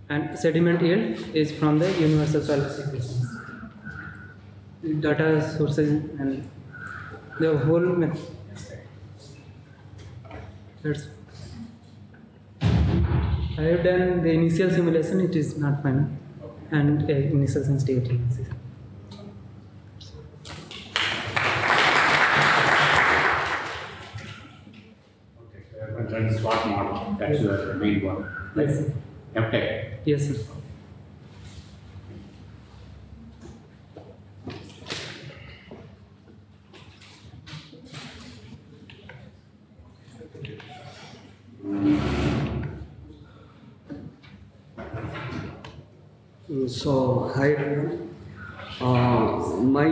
and sediment yield is from the universal solid equations. Data sources and the whole method. I have done the initial simulation. It is not final, and initial sensitivity analysis. Okay, so I'm going to run SWOT model. That's the main one. Yes. Okay. Yes, sir. So, hi everyone. My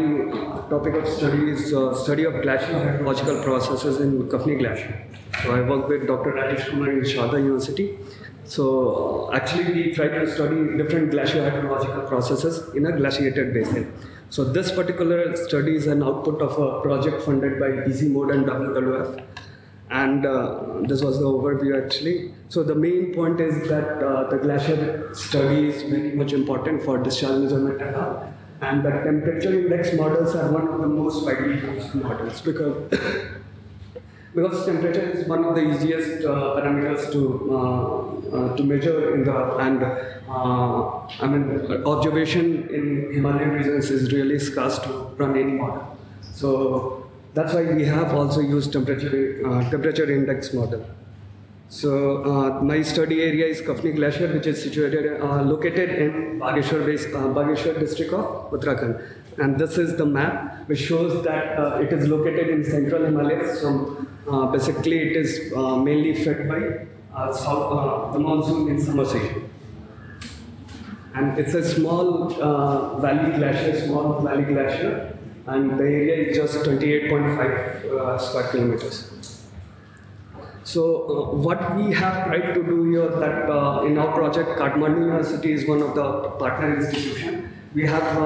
topic of study is study of glacial hydrological processes in Kafni Glacier. So, I work with Dr. Rajesh Kumar in Sharda University. So, actually we try to study different glacial hydrological processes in a glaciated basin. So, this particular study is an output of a project funded by PRECIS Model and WWF. And this was the overview actually. So the main point is that the glacier study is very much important for discharge measurement and the temperature index models are one of the most widely used models because temperature is one of the easiest parameters to measure in the observation in Himalayan regions is really scarce to run any model. So that's why we have also used temperature index model. So my study area is Kafni Glacier, which is located in Bageshwar district of Uttarakhand. And this is the map which shows that it is located in central Himalayas. So basically it is mainly fed by the monsoon in summer season. And it's a small valley glacier, and the area is just 28.5 square kilometers. So what we have tried to do here that in our project, Kathmandu University is one of the partner institutions. We have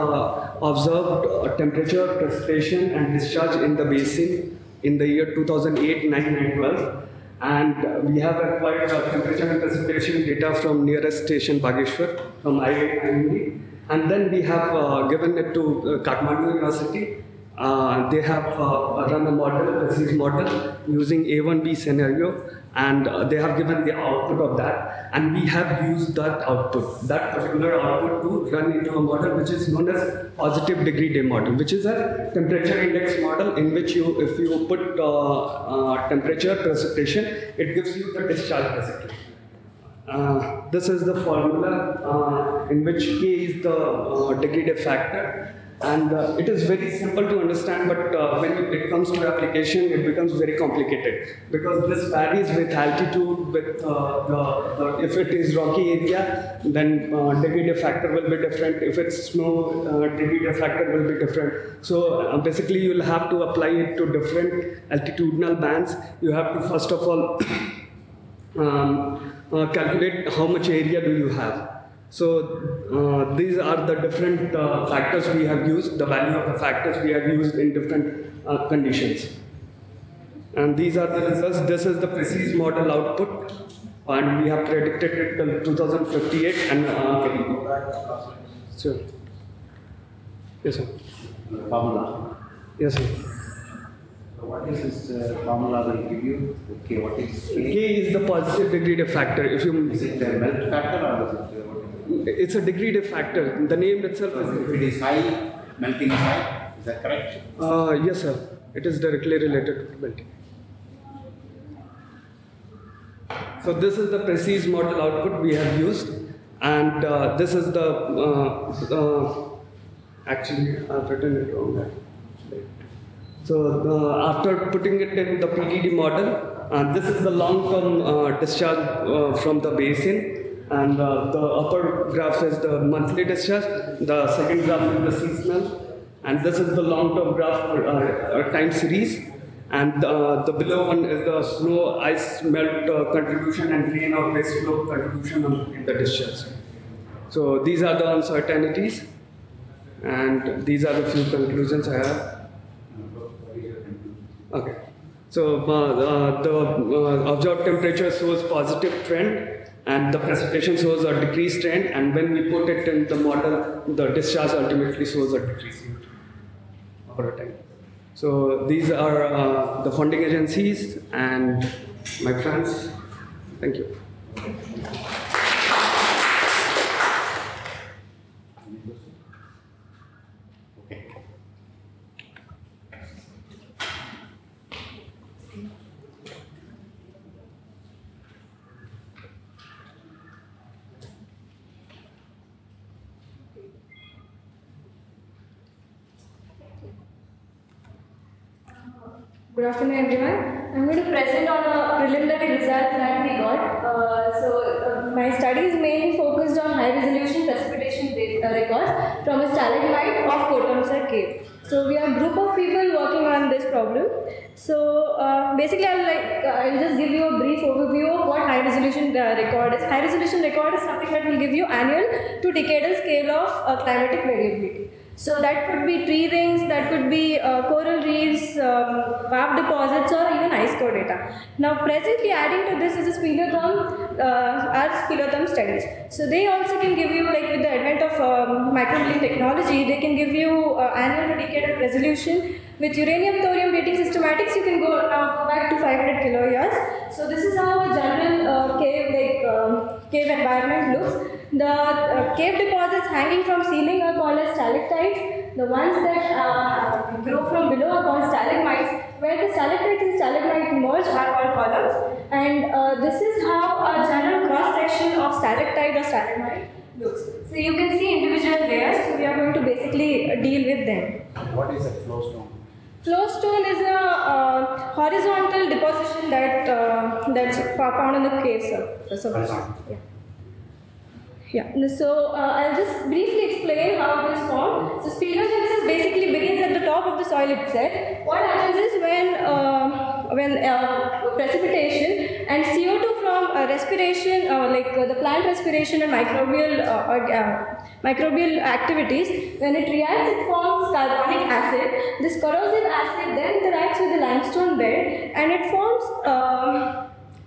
observed temperature, precipitation and discharge in the basin in the year 2008, 9 and 12. And we have acquired temperature and precipitation data from nearest station Bageshwar from IIT. And then we have given it to Kathmandu University. They have run a model, PRECIS model, using A1B scenario, and they have given the output of that. And we have used that particular output to run into a model which is known as positive degree day model, which is a temperature index model in which if you put temperature, precipitation, it gives you the discharge precipitation. This is the formula in which K is the degree day factor. And it is very simple to understand, but when it comes to application, it becomes very complicated because this varies with altitude. With if it is rocky area, then degree day factor will be different. If it's snow, degree day factor will be different. So basically, you'll have to apply it to different altitudinal bands. You have to first of all calculate how much area do you have. So these are the different factors we have used, the value of the factors we have used in different conditions. And these are the results. This is the PRECIS model output, and we have predicted it till 2058. And sure. Yes, sir. The formula. Yes, sir. what is this formula will give you? Okay, what is K? K is the positive degradative factor. If you Is it the melt factor or is it what? It's a degradative factor. The name itself is. If it is high, melting is high. Is that correct? Yes, sir. It is directly related to melting. So this is the PRECIS model output we have used, and this is the actually I've written it wrong. So after putting it in the PDD model, this is the long-term discharge from the basin. And the upper graph is the monthly discharge, the second graph is the seasonal, and this is the long-term graph time series. And the below one is the snow ice melt contribution and rain or waste flow contribution in the discharge. So these are the uncertainties, and these are the few conclusions I have. Okay. So the observed temperature shows positive trend, and the precipitation shows a decreased trend, and when we put it in the model, the discharge ultimately shows a decreasing over time. So these are the funding agencies and my friends. Thank you. Good afternoon, everyone. I'm going to present on a preliminary result that we got. My study is mainly focused on high resolution precipitation records from a stalagmite of Kotamsa cave. So we are a group of people working on this problem. So basically, I'll just give you a brief overview of what high resolution record is. High resolution record is something that will give you annual to decadal scale of climatic variability. So that could be tree rings, that could be coral reefs, warp deposits, or even ice core data. Now presently adding to this is a speleotherm, our speleotherm studies. So they also can give you, like with the advent of microbilling technology, they can give you annual to decadal resolution. With uranium thorium dating systematics, you can go back to 500 kiloyears. So this is how a general cave environment looks. The cave deposits hanging from ceiling are called as stalactites. The ones that grow from below are called stalagmites, where the stalactites and stalagmites merge are called columns. And this is how a general cross-section of stalactite or stalagmite looks. So you can see individual layers, so we are going to basically deal with them. What is a flowstone? Flowstone is a horizontal deposition that's found in the cave surface. Yeah, so I'll just briefly explain how it is formed. So speleogenesis basically begins at the top of the soil itself. What happens is when precipitation and CO2 from respiration, the plant respiration and microbial activities, when it reacts, it forms carbonic acid. This corrosive acid then interacts with the limestone bed and it forms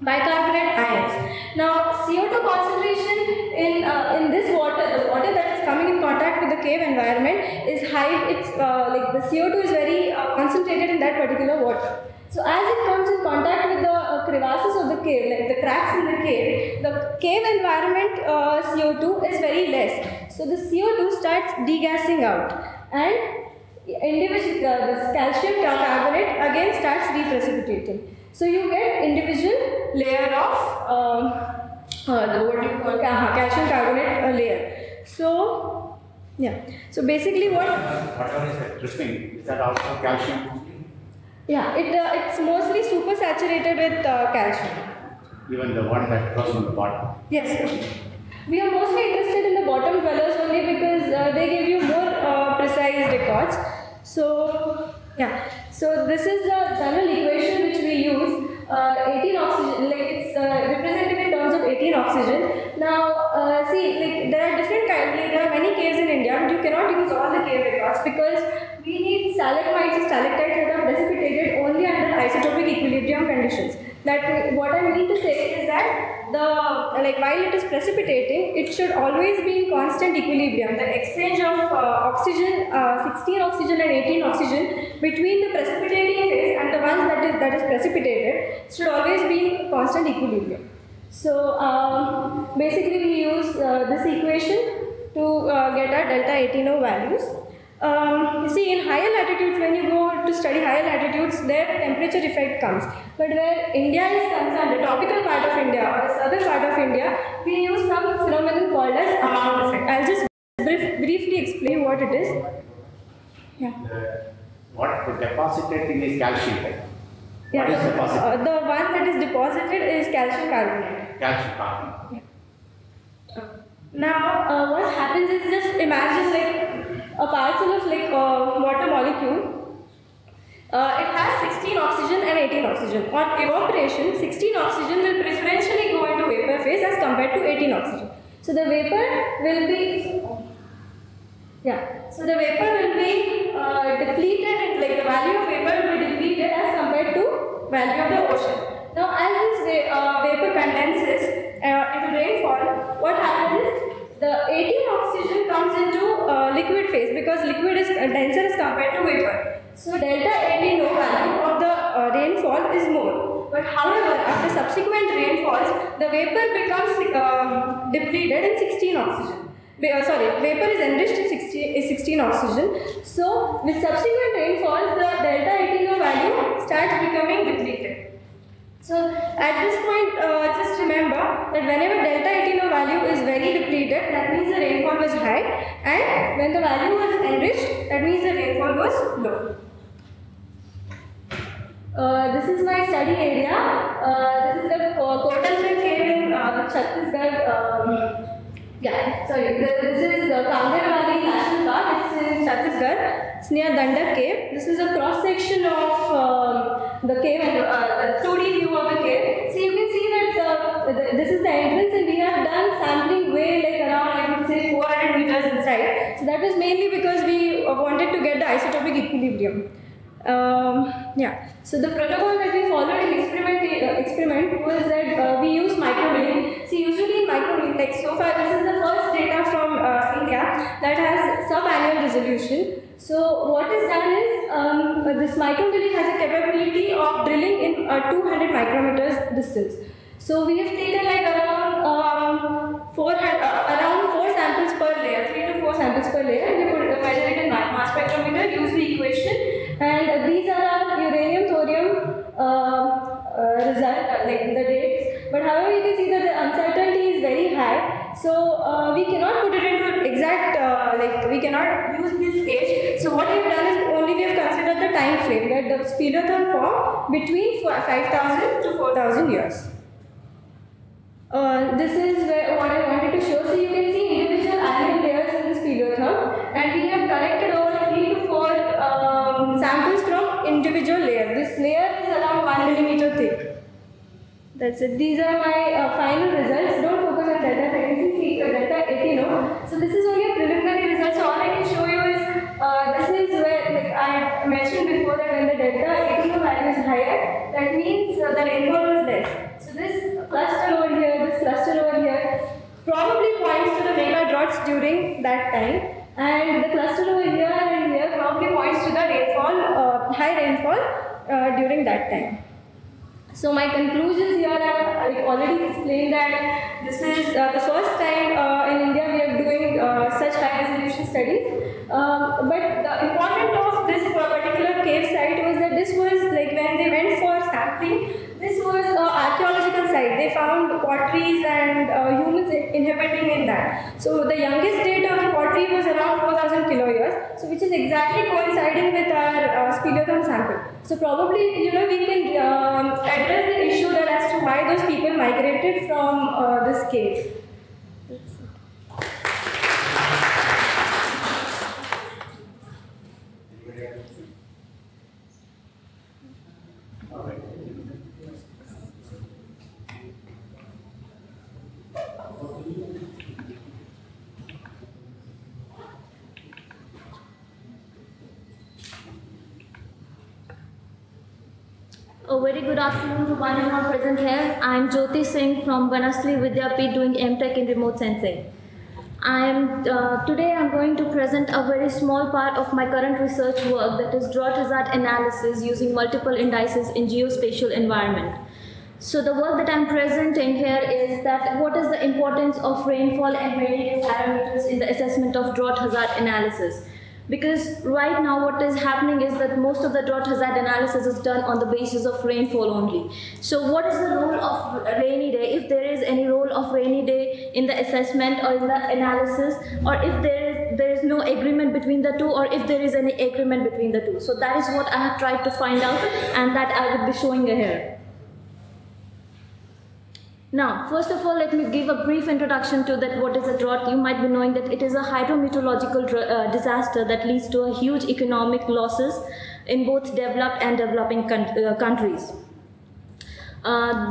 bicarbonate ions. Now, CO2 concentration in this water, the water that is coming in contact with the cave environment is high. It's the CO2 is very concentrated in that particular water. So as it comes in contact with the crevasses of the cave, like the cracks in the cave environment CO2 is very less. So the CO2 starts degassing out, and this calcium carbonate again starts reprecipitating. So you get individual layer of calcium carbonate layer. So yeah. So basically whatever is that dripping, is that also calcium? Yeah, it's mostly super saturated with calcium. Even the one that goes on the bottom. Yes. We are mostly interested in the bottom dwellers only because they give you more precise records. So yeah. So this is the general equation which we use. 18 oxygen, it's represented in terms of 18 oxygen. Now, see, there are different kinds, there are many caves in India, but you cannot use all the cave records because we need stalagmites and stalactites that are precipitated only under isotopic equilibrium conditions. That what I mean to say is that while it is precipitating, it should always be in constant equilibrium. The exchange of oxygen, 16 oxygen and 18 oxygen between the precipitating phase and the ones that is precipitated should always be in constant equilibrium. So basically we use this equation to get our delta 18O values. You see, in higher latitudes, when you go to study higher latitudes, there the temperature effect comes. But where India is concerned, the tropical part of India or the southern part of India, we use some phenomenon called as amount effect. I'll just briefly explain what it is. Yeah. What the deposited thing is calcium, right? Yeah, what is deposited? The one that is deposited is calcium carbonate. Calcium carbonate. Yeah. Now, what happens is, just imagine like a parcel of water molecule. It has 16 oxygen and 18 oxygen. On evaporation, 16 oxygen will preferentially go into vapor phase as compared to 18 oxygen. So the vapor will be, depleted, and like the value of vapor will be depleted as compared to value of the ocean. Now, as this vapor condenses into rainfall, what happens is the 18 oxygen comes into liquid phase because liquid is denser as compared to vapor. So delta 18O value of the rainfall is more. But however, after subsequent rainfalls, the vapor becomes depleted in 16 oxygen. Vapor is enriched in 16 oxygen. So with subsequent rainfalls, the delta 18O value starts becoming depleted. So at this point, just remember that whenever delta 18O value is very depleted, that means the rainfall was high, and when the value was enriched, that means the rainfall was low. This is my study area. This is the Kotalshan cave in Chhattisgarh. This is the Kangar Valley National Park. It's in Chhattisgarh. It's near Dandak Cave. This is a cross section of the cave and the 2D view of the cave. So you can see that this is the entrance, and we have done sampling way around, I would say, 400 meters inside. So that was mainly because we wanted to get the isotopic equilibrium. So the protocol that we followed in experiment was that we used micromilling. See, usually in micromilling, like so far, this is the first data from India that has sub-annual resolution. So what is done is this micromilling has a capability of drilling in 200 micrometers distance. So we have taken around 4 samples per layer, 3 to 4 samples per layer, and we could measure it in mass spectrometer, use the equation, and these are our uranium, thorium result, like the dates. But however, you can see that the uncertainty is very high, so we cannot put it into exact, we cannot use this gauge. So what we have done is only we have considered the time frame, that the speleothem formed between 5,000 to 4,000 years. This is what I wanted to show. So you can see individual iron layers in the speleothem, and we have collected over 3 to 4 samples from individual layer. This layer is around 1 millimeter thick. That's it. These are my final results. Don't focus on delta 18O. So this is only a preliminary result. So all I can show you is this is where, I mentioned before, that when the delta 18O value is higher, that means the rainfall was less. So this cluster over here, this cluster over here, probably points to the mega droughts during that time, and the cluster over here and here probably points to the rainfall, high rainfall during that time. So my conclusions here, I've already explained that this is the first time in India we are doing such high resolution studies. But the important of this particular cave site was that this was when they went for sampling, this was an archaeological site. They found potteries and humans inhabiting in that. So the youngest date of the pottery was around 4,000 kiloyears, so which is exactly coinciding with our speleothem sample. So probably we can address the issue that as to why those people migrated from this cave. A very good afternoon to one and all present here. I am Jyoti Singh from Banasli Vidyapith doing MTech in remote sensing. Today I'm going to present a very small part of my current research work, that is drought hazard analysis using multiple indices in geospatial environment. So the work that I'm presenting here is that what is the importance of rainfall and rainy day parameters in the assessment of drought hazard analysis. Because right now what is happening is that most of the drought hazard analysis is done on the basis of rainfall only. So what is the role of rainy day, if there is any role of rainy day in the assessment or in the analysis, or if there is no agreement between the two, or if there is any agreement between the two. So that is what I have tried to find out, and that I will be showing here. Now, first of all, let me give a brief introduction to that what is a drought. You might be knowing that it is a hydrometeorological disaster that leads to a huge economic losses in both developed and developing countries.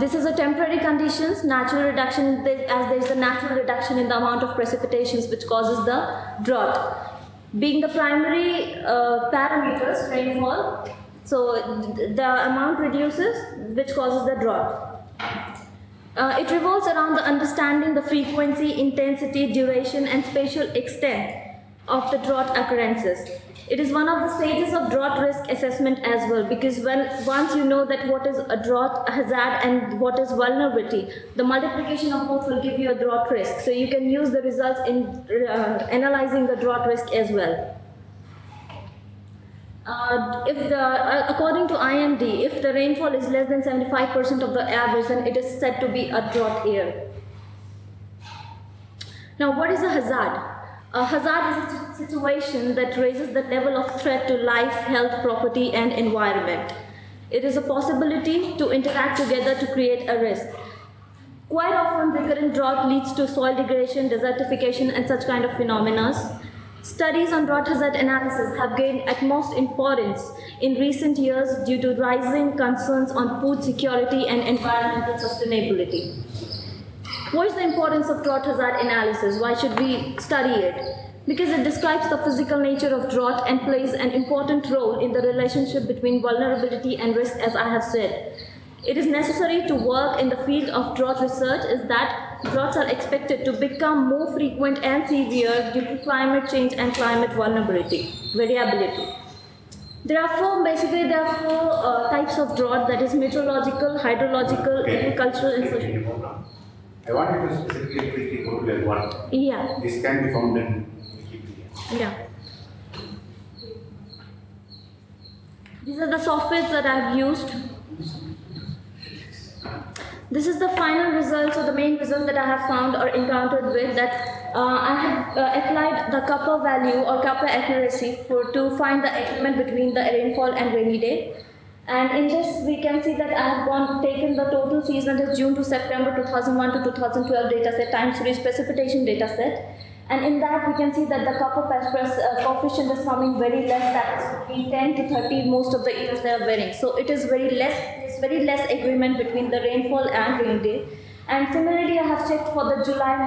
This is a temporary conditions, natural reduction, as there is a natural reduction in the amount of precipitations which causes the drought. Being the primary parameters, rainfall, so the amount reduces which causes the drought. It revolves around the understanding the frequency, intensity, duration, and spatial extent of the drought occurrences. It is one of the stages of drought risk assessment as well, because once you know that what is a drought hazard and what is vulnerability, the multiplication of both will give you a drought risk. So you can use the results in analyzing the drought risk as well. According to IMD, if the rainfall is less than 75% of the average, then it is said to be a drought year. Now, what is a hazard? A hazard is a situation that raises the level of threat to life, health, property, and environment. It is a possibility to interact together to create a risk. Quite often, recurrent drought leads to soil degradation, desertification, and such kind of phenomena. Studies on drought hazard analysis have gained utmost importance in recent years due to rising concerns on food security and environmental sustainability. What is the importance of drought hazard analysis? Why should we study it? Because it describes the physical nature of drought and plays an important role in the relationship between vulnerability and risk, as I have said. It is necessary to work in the field of drought research is that droughts are expected to become more frequent and severe due to climate change and climate variability. There are four types of drought, that is meteorological, hydrological, agricultural, and social. I wanted to specifically quickly go to that one. Yeah. This can be found in Wikipedia. Yeah. These are the softwares that I have used. This is the final results, or the main results that I have found or encountered with, that I have applied the kappa value or kappa accuracy to find the agreement between the rainfall and rainy day. And in this, we can see that I have taken the total season, that is June to September 2001 to 2012 dataset, time series precipitation dataset. And in that, we can see that the kappa coefficient is coming very less, that is between 10 to 30, most of the years they are varying. So it is very less agreement between the rainfall and rainy day. And similarly, I have checked for the July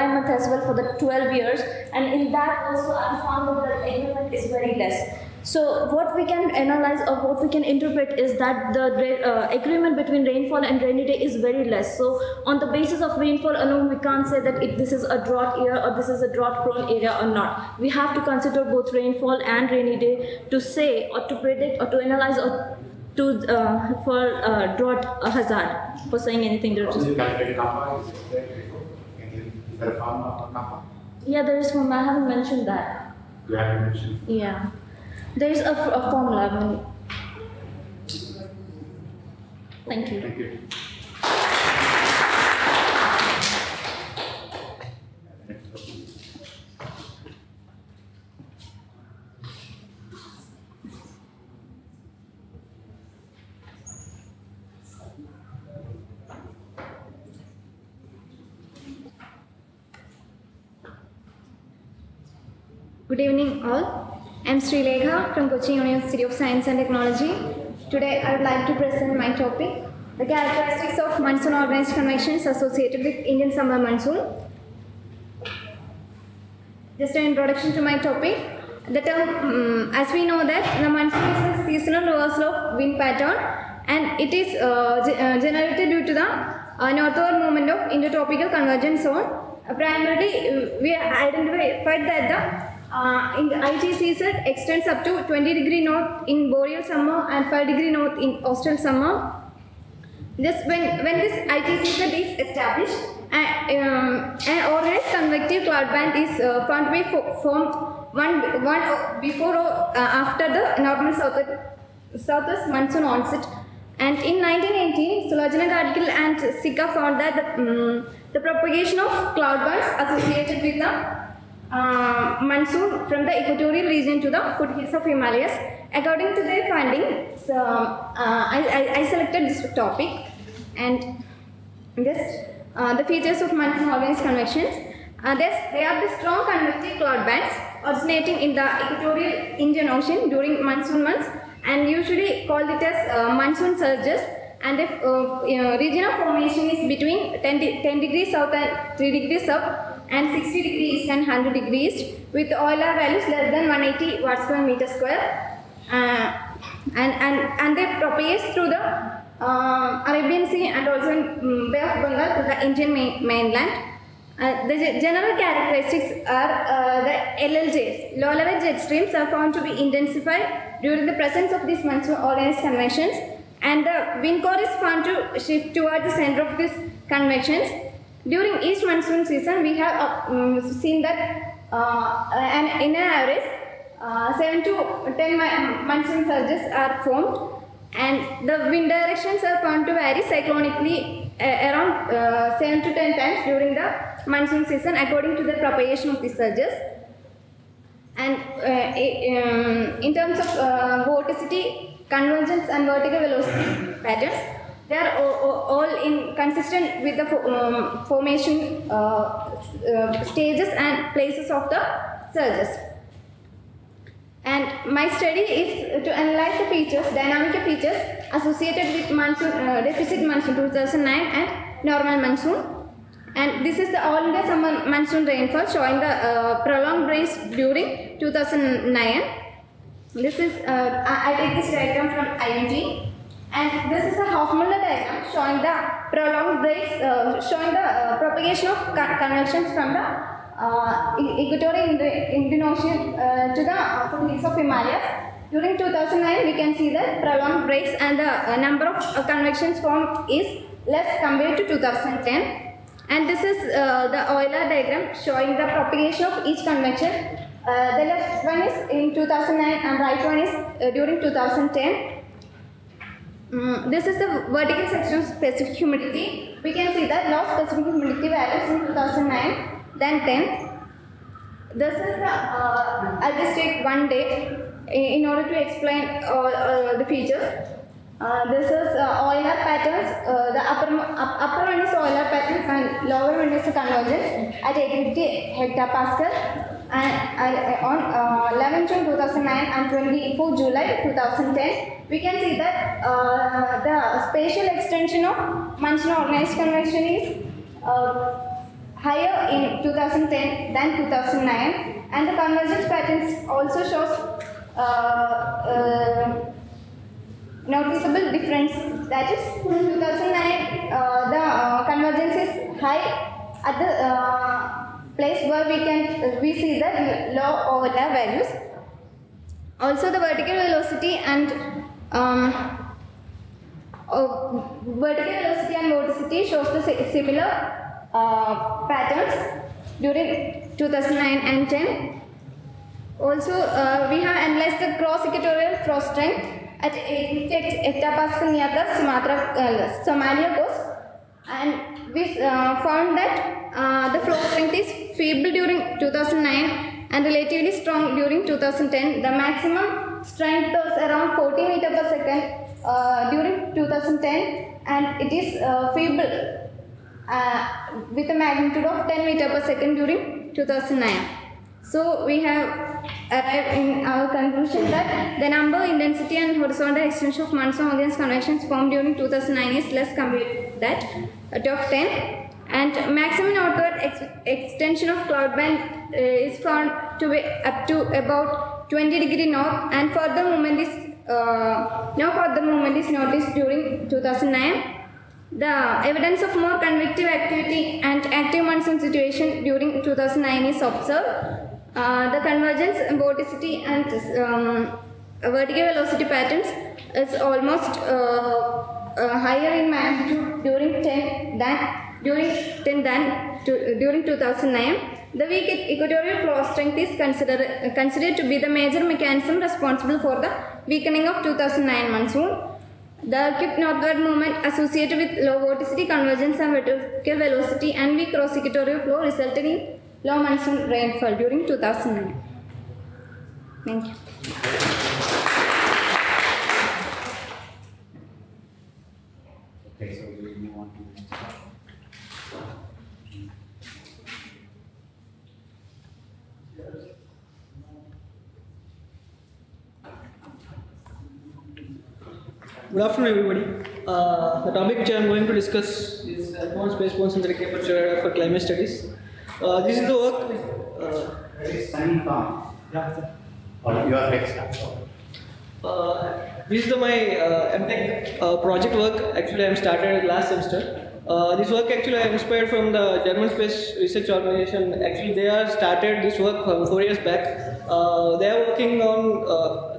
month as well for the 12 years, and in that also I found that the agreement is very less. So what we can analyze or what we can interpret is that the agreement between rainfall and rainy day is very less. So on the basis of rainfall alone, we can't say that this is a drought year or this is a drought prone area or not. We have to consider both rainfall and rainy day to say or to predict or to analyze or to for drought hazard, for saying anything. How do you calculate kappa? Is there a formula for kappa? Yeah, there is one. I haven't mentioned that. You haven't mentioned? Yeah. There is a formula. Thank you. Thank you. Good evening all. I am Sri Lekha from Kochi University of Science and Technology. Today I would like to present my topic, the characteristics of monsoon organized convections associated with Indian summer monsoon. Just an introduction to my topic. The term, as we know that the monsoon is a seasonal reversal of wind pattern, and it is generated due to the northward movement of intertropical convergence zone. Primarily, we identified that the in the ITCZ extends up to 20° north in boreal summer and 5° north in austral summer. When this ITCZ is established, an organized convective cloud band is found to be formed one before or after the northern southwest monsoon onset. And in 1918, Sulajana and Sika found that the propagation of cloud bands associated with the monsoon from the equatorial region to the foothills of Himalayas. According to their findings, I selected this topic and just the features of monsoon organized convections. They are the strong convective cloud bands originating in the equatorial Indian Ocean during monsoon months and usually called it as monsoon surges, and the region of formation is between 10 degrees south and 3 degrees south and 60 degrees east and 100 degrees east with Euler values less than 180 watts per meter square, and they propagate through the Arabian Sea and also in Bay of Bengal to the Indian mainland. The general characteristics are the LLJs, low-level jet streams, are found to be intensified during the presence of these monsoon organized convections, and the wind core is found to shift towards the center of these convections. During each monsoon season, we have seen that in an average 7 to 10 monsoon surges are formed, and the wind directions are found to vary cyclonically around 7 to 10 times during the monsoon season according to the propagation of the surges. And in terms of vorticity, convergence and vertical velocity patterns, they are all consistent with the formation stages and places of the surges. And my study is to analyze the features, dynamic features associated with monsoon, deficit monsoon 2009 and normal monsoon. And this is the all India summer monsoon rainfall showing the prolonged rains during 2009. This is, I take this diagram from IMG. And this is a Hofmuller diagram showing the prolonged rains, showing the propagation of convections from the equatorial Indian Ocean to the foothills of Himalayas. During 2009, we can see the prolonged breaks and the number of convections formed is less compared to 2010. And this is the Euler diagram showing the propagation of each convection. The left one is in 2009 and right one is during 2010. This is the vertical section of specific humidity. We can see that low specific humidity values in 2009. Then 10. This is the, I'll just take one day in order to explain the features. This is Euler patterns. The upper one is Euler patterns and lower one is the convergence at 850 hectopascal. And on 11 June 2009 and 24 July 2010, we can see that the spatial extension of monsoon organized convection is higher in 2010 than 2009, and the convergence patterns also shows noticeable difference. That is, 2009 the convergence is high at the place where we see the low Euler values. Also, the vertical velocity and vorticity shows the similar patterns during 2009 and 10. Also, we have analyzed the cross equatorial frost strength at 8 hectopascal near the Somalia coast, and we found that the flow strength is feeble during 2009 and relatively strong during 2010. The maximum strength was around 40 meters per second during 2010, and it is feeble with a magnitude of 10 meters per second during 2009. So we have arrived in our conclusion that the number, intensity and horizontal extension of monsoon organized convections formed during 2009 is less compared to that of 10, and maximum outward extension of cloud band is found to be up to about 20 degree north, and further movement is no further movement is noticed during 2009. The evidence of more convective activity and active monsoon situation during 2009 is observed. The convergence, vorticity and vertical velocity patterns is almost higher in magnitude during 2009. The weak equatorial flow strength is considered to be the major mechanism responsible for the weakening of 2009 monsoon. The acute northward movement associated with low vorticity, convergence and vertical velocity and weak cross equatorial flow resulted in low monsoon rainfall during 2009. Thank you. Okay, so we move on to next one. Good afternoon, everybody. The topic which I am going to discuss is advanced basebone synthetic aperture for climate studies. This is the work. This is my MTech project work. Actually, I started last semester. This work actually I inspired from the German Space Research Organization. Actually, they have started this work 4 years back. They are working on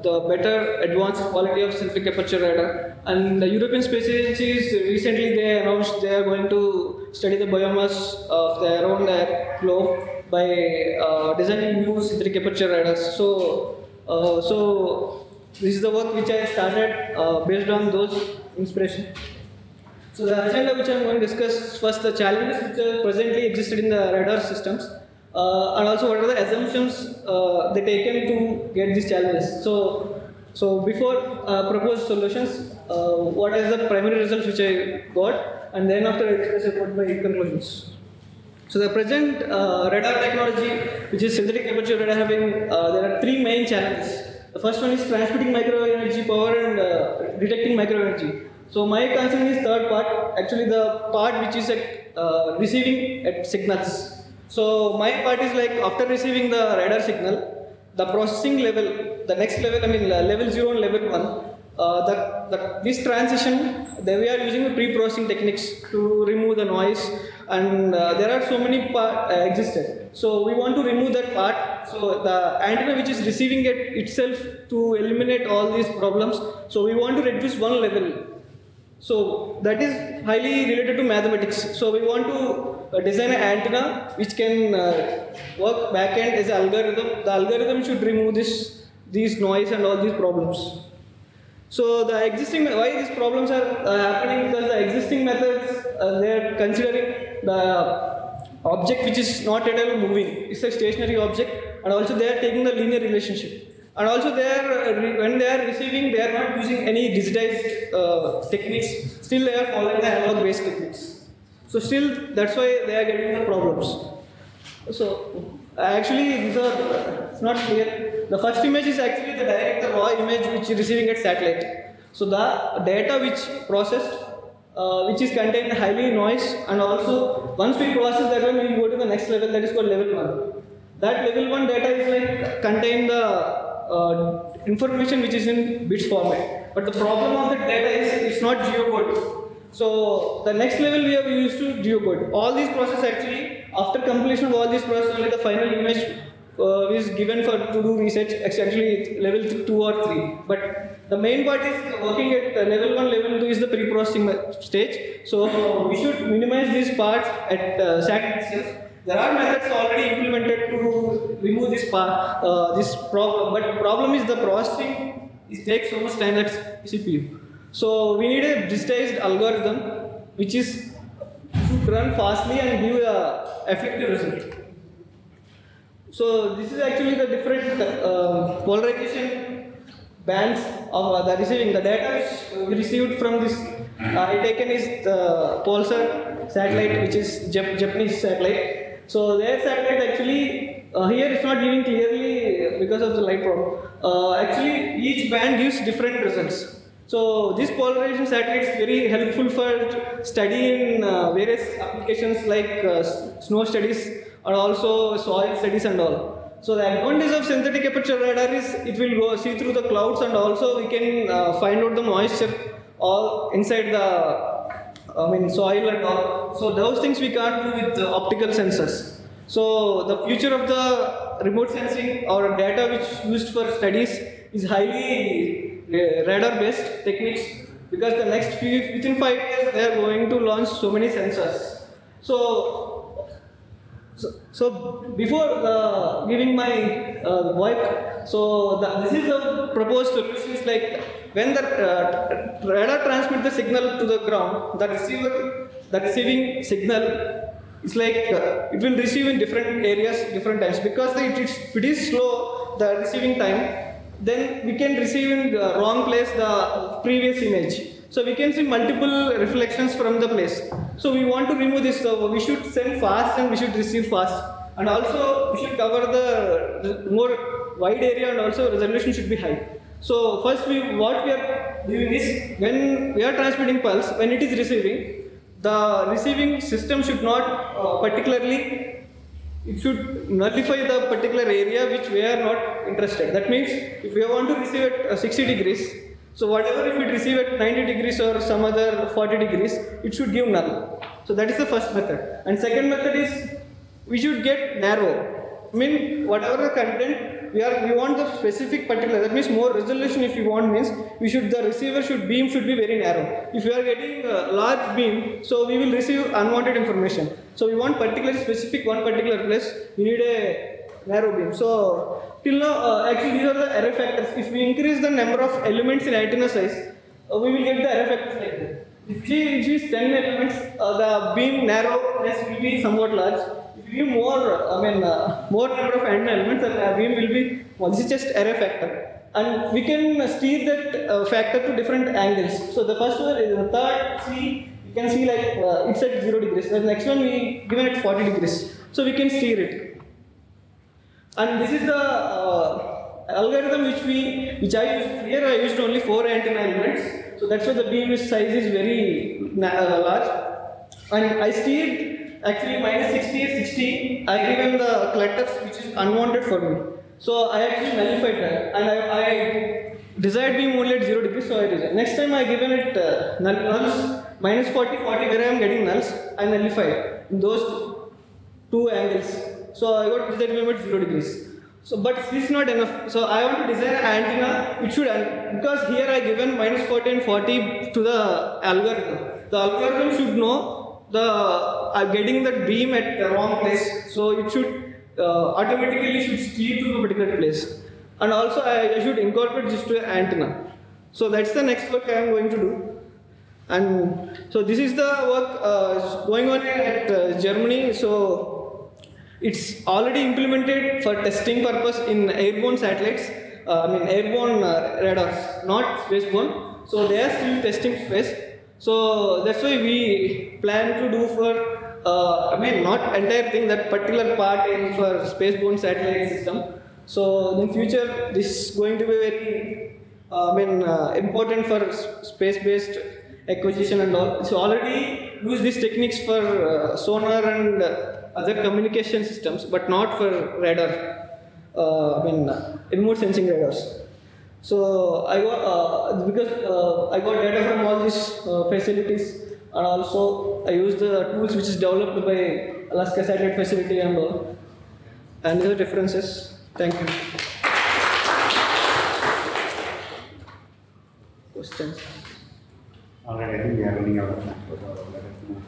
the better advanced quality of synthetic aperture radar. And the European Space Agencies recently they announced they are going to study the biomass of the around the globe by designing new synthetic aperture radars. So this is the work which I started based on those inspiration. So the agenda which I am going to discuss first the challenges which are presently existed in the radar systems and also what are the assumptions they taken to get these challenges. So before proposed solutions, what is the primary results which I got, and then after I express about my conclusions. So the present radar technology, which is synthetic aperture radar, having there are three main challenges. The first one is transmitting micro energy power and detecting micro energy. So my concern is third part, actually the part which is at receiving at signals. So my part is like after receiving the radar signal, the processing level, the next level, I mean level 0 and level 1, this transition, we are using the pre-processing techniques to remove the noise, and there are so many parts existed. So we want to remove that part, so the antenna which is receiving it itself to eliminate all these problems, so we want to reduce one level. So that is highly related to mathematics. So we want to design an antenna which can work backend as an algorithm. The algorithm should remove these noise and all these problems. So the existing, why these problems are happening, because the existing methods they are considering the object which is not at all moving. It's a stationary object, and also they are taking the linear relationship. And also they are, when they are receiving, they are not using any digitized techniques. Still they are following the analog based techniques. So still that's why they are getting the problems. So actually these are, it's not clear. The first image is actually the direct raw image which is receiving at satellite. So the data which processed, which is contained highly noise, and also once we process that one, we go to the next level, that is called level 1. That level 1 data is like contain the information which is in bits format. But the problem of the data is it's not geocode. So the next level we have used to geocode. All these processes actually, after completion of all these processes, only the final image is given for to do research. Actually level 2 or 3. But the main part is working at level 1, level 2 is the pre-processing stage. So we should minimize these parts at satellite itself. There are methods already implemented to remove this problem, but problem is the processing takes so much time, that's CPU. So we need a digitized algorithm which is should run fastly and give a effective result. So this is actually the different polarization bands of the receiving. The data which we received from this I taken is the Pulsar satellite, which is Japanese satellite. So their satellite actually, here it's not giving clearly because of the light problem. Actually each band gives different results. So this polarization satellite is very helpful for studying various applications like snow studies and also soil studies and all. So the advantage of synthetic aperture radar is it will go see through the clouds, and also we can find out the moisture all inside the soil and all. So those things we can't do with optical sensors. So the future of the remote sensing or data which used for studies is highly radar based techniques, because the next within 5 years they are going to launch so many sensors. So before giving my work, so this is the proposed solution. Is like when the radar transmits the signal to the ground, the receiving signal is like it will receive in different areas, different times. Because if it is slow, the receiving time, then we can receive in the wrong place the previous image. So we can see multiple reflections from the place. So we want to remove this. So we should send fast and we should receive fast. And also we should cover the more wide area, and also resolution should be high. So first what we are doing is, when we are transmitting pulse, when it is receiving, the receiving system should not particularly, it should nullify the particular area which we are not interested. That means if we want to receive at 60 degrees, so whatever if it receive at 90 degrees or some other 40 degrees, it should give null. So that is the first method. And second method is, we should get narrow. I mean, whatever the content, we want the specific particular, that means more resolution if you want, means the receiver beam should be very narrow. If you are getting a large beam, so we will receive unwanted information. So we want particularly specific one particular place, we need a narrow beam. So till now, actually these are the error factors. If we increase the number of elements in antenna size, we will get the error factors like that. If we use 10 elements, the beam narrowness will be somewhat large. If we give more number of antenna elements, the beam will be, this is just error factor. And we can steer that factor to different angles. So the first one is the third C, you can see like it's at 0 degrees. The next one we given at 40 degrees. So we can steer it. And this is the algorithm which I used. Here I used only 4 antenna elements. So that's why the beam size is very large. And I steered actually minus 60 and 60. I given the clutters which is unwanted for me. So I actually nullified that. And I desired beam only at 0 degrees, so I desired. Next time I given it nulls, minus 40, 40 where I am getting nulls, I nullified in those 2 angles. So I got desired beam at 0 degrees. So, but this is not enough. So I want to design an antenna which should, because here I given minus 40 and 40 to the algorithm. The algorithm should know I'm getting that beam at the wrong place. So it should automatically should steer to a particular place. And also I should incorporate this to an antenna. So that's the next work I am going to do. And so this is the work going on at Germany. So it's already implemented for testing purpose in airborne satellites, airborne radars, not spaceborne. So they are still testing space. So that's why we plan to do for, not entire thing, that particular part in for spaceborne satellite system. So in future, this is going to be very, important for space-based acquisition and all. So already use these techniques for sonar and other communication systems, but not for radar, remote sensing radars. So I got, because I got data from all these facilities, and also I used the tools which is developed by Alaska Satellite Facility and all. And these are differences. Thank you. Questions? Alright, I think we are running out of time. Let us move.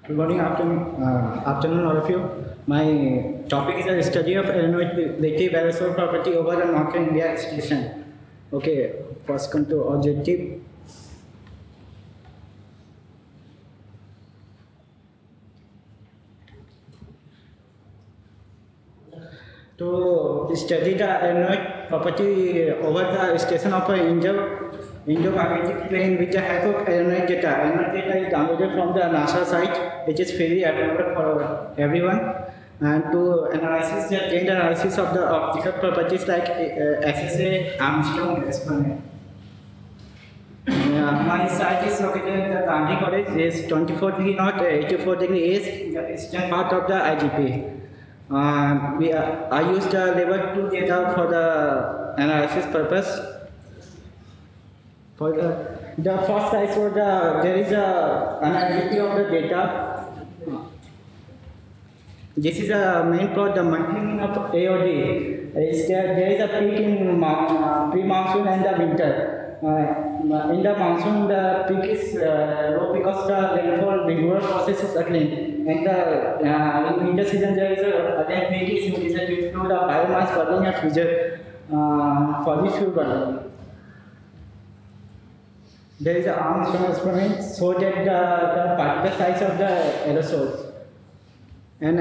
Good morning, afternoon all of you. My topic is the study of innovative aerosol property over the North India station. Okay, first come to objective. To study the innovative property over the station of India Indo-magnetic plane with the help of aeronaut data. Aeronaut data is downloaded from the NASA site, which is freely available for everyone. And to analysis the gain analysis of the optical properties like SSA, Armstrong, exponent. My site is located in the Gandhi College. Is 24 degree north, 84 degree east, in the eastern part of the IGP. I used the level 2 data for the analysis purpose. For the first slide, so there is a analysis of the data. This is the main plot, the monthly mean of AOD. There is a peak in pre-monsoon and the winter. In the monsoon, the peak is low because the rainfall regular process is occurring. And in winter season, there is a again peak is increased due to the biomass burning at future for the fuel burning. There is an Armstrong experiment so that the particle size of the aerosols. And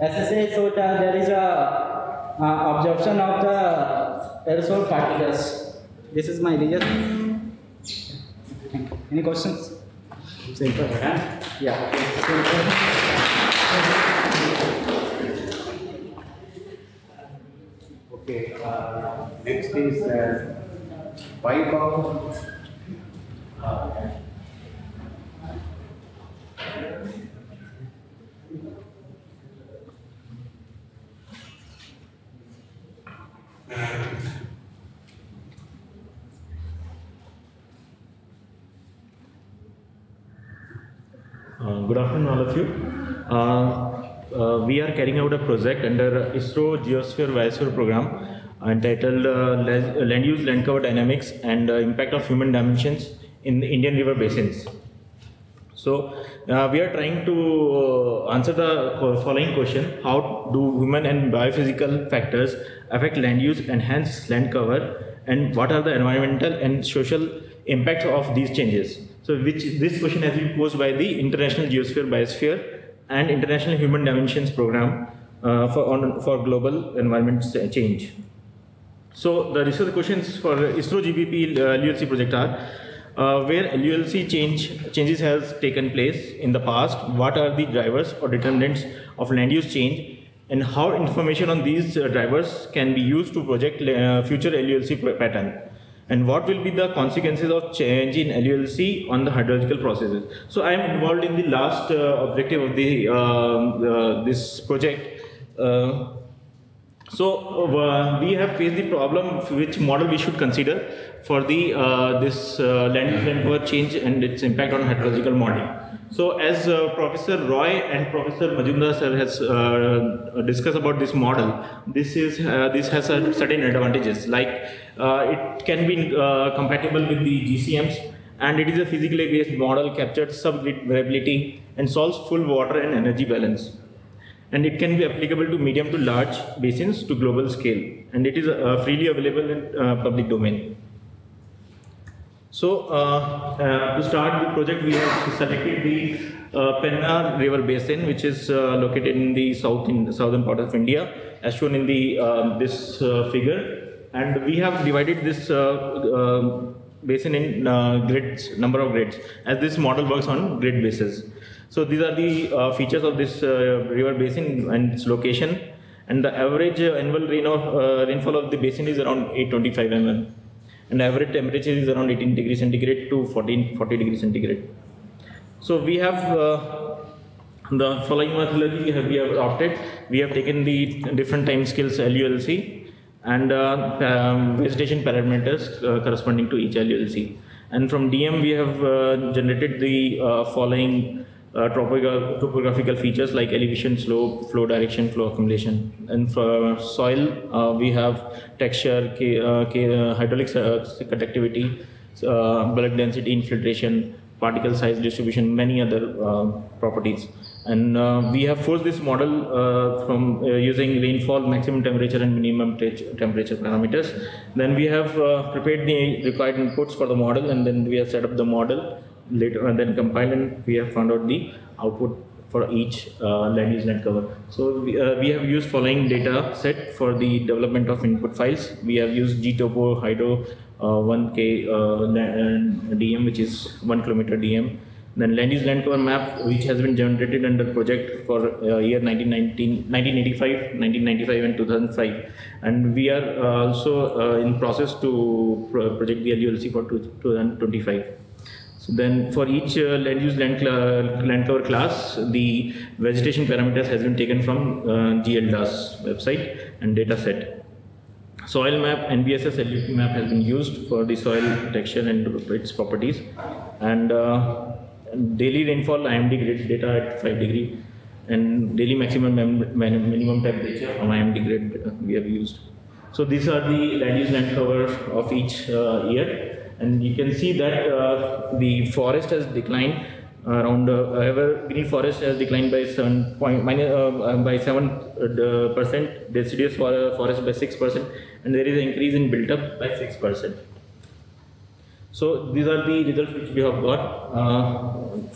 SSA so that there is a absorption of the aerosol particles. This is my result. Any questions? Simple, huh? Yeah. Okay. Next is pipe of good afternoon, all of you. We are carrying out a project under ISRO Geosphere Biosphere program entitled Land Use, Land Cover Dynamics and Impact of Human Dimensions in the Indian River Basins. So we are trying to answer the following question: how do human and biophysical factors affect land use, enhance land cover, and what are the environmental and social impacts of these changes? So this question has been posed by the International Geosphere Biosphere and International Human Dimensions Program for global environment change. So the research questions for ISRO GBP LULC project are where LULC changes has taken place in the past, what are the drivers or determinants of land use change, and how information on these drivers can be used to project future LULC pattern, and what will be the consequences of change in LULC on the hydrological processes. So I am involved in the last objective of the this project. We have faced the problem which model we should consider for the this land cover change and its impact on hydrological modeling. So as Professor Roy and Professor Majumdar sir has discussed about this model, this has certain advantages, like it can be compatible with the GCMs, and it is a physically based model, captures subgrid variability and solves full water and energy balance. And it can be applicable to medium to large basins to global scale, and it is freely available in public domain. So to start the project, we have selected the Penna River Basin, which is located in the southern part of India, as shown in the this figure. And we have divided this basin in grids, number of grids, as this model works on grid basis. So these are the features of this river basin and its location. And the average annual rainfall of the basin is around 825 mm. And average temperature is around 18 degrees centigrade to 40 degrees centigrade. So we have the following methodology we have adopted. We have taken the different time scales LULC and vegetation parameters corresponding to each LULC. And from DM we have generated the following topographical features like elevation, slope, flow direction, flow accumulation. And for soil, we have texture, hydraulic conductivity, bulk density, infiltration, particle size distribution, many other properties. And we have forced this model from using rainfall, maximum temperature and minimum temperature parameters. Then we have prepared the required inputs for the model, and then we have set up the model later and then compiled, and we have found out the output for each land use net cover. So we have used following data set for the development of input files. We have used gtopo, hydro, 1K DM, which is 1 kilometer DM. Then land use land cover map, which has been generated under project for year 1985, 1995 and 2005. And we are also in process to project the LULC for 2025. So then for each land use land cover class, the vegetation parameters has been taken from GLDAS website and data set. Soil map, NBSS LUP map has been used for the soil texture and its properties. And daily rainfall IMD grid data at 5 degree and daily maximum minimum temperature from IMD grid we have used. So these are the land use land cover of each year, and you can see that the forest has declined around evergreen forest has declined by 7%, deciduous forest by 6%, and there is an increase in built up by 6%. So these are the results which we have got.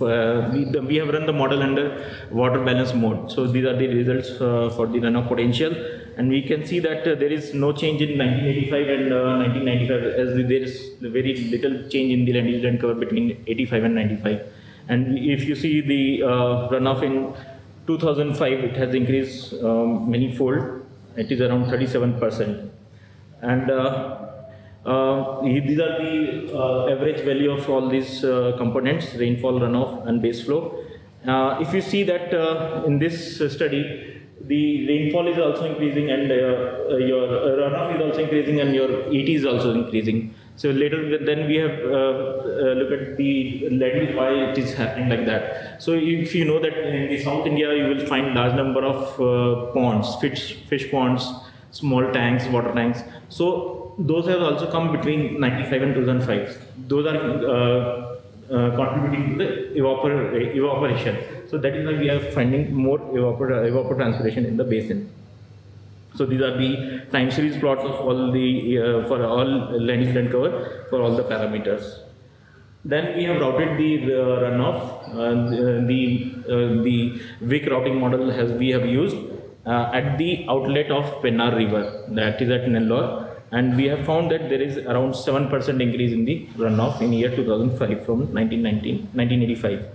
We have run the model under water balance mode. So these are the results for the runoff potential, and we can see that there is no change in 1985 and 1995, as there is very little change in the land use land cover between 85 and 95. And if you see the runoff in 2005, it has increased many-fold. It is around 37%. And these are the average value of all these components: rainfall, runoff, and base flow. If you see that in this study, the rainfall is also increasing, and your runoff is also increasing, and your ET is also increasing. So later, then we have look at the land why it is happening like that. So if you know that in the South India, you will find large number of ponds, fish ponds, small tanks, water tanks. So those have also come between 95 and 2005. Those are contributing to the evaporation. So that is why we are finding more evapotranspiration in the basin. So these are the time series plots of all the for all land use land cover for all the parameters. Then we have routed the runoff. The WIC routing model we have used at the outlet of Pennar River, that is at Nellore. And we have found that there is around 7% increase in the runoff in year 2005 from 1985.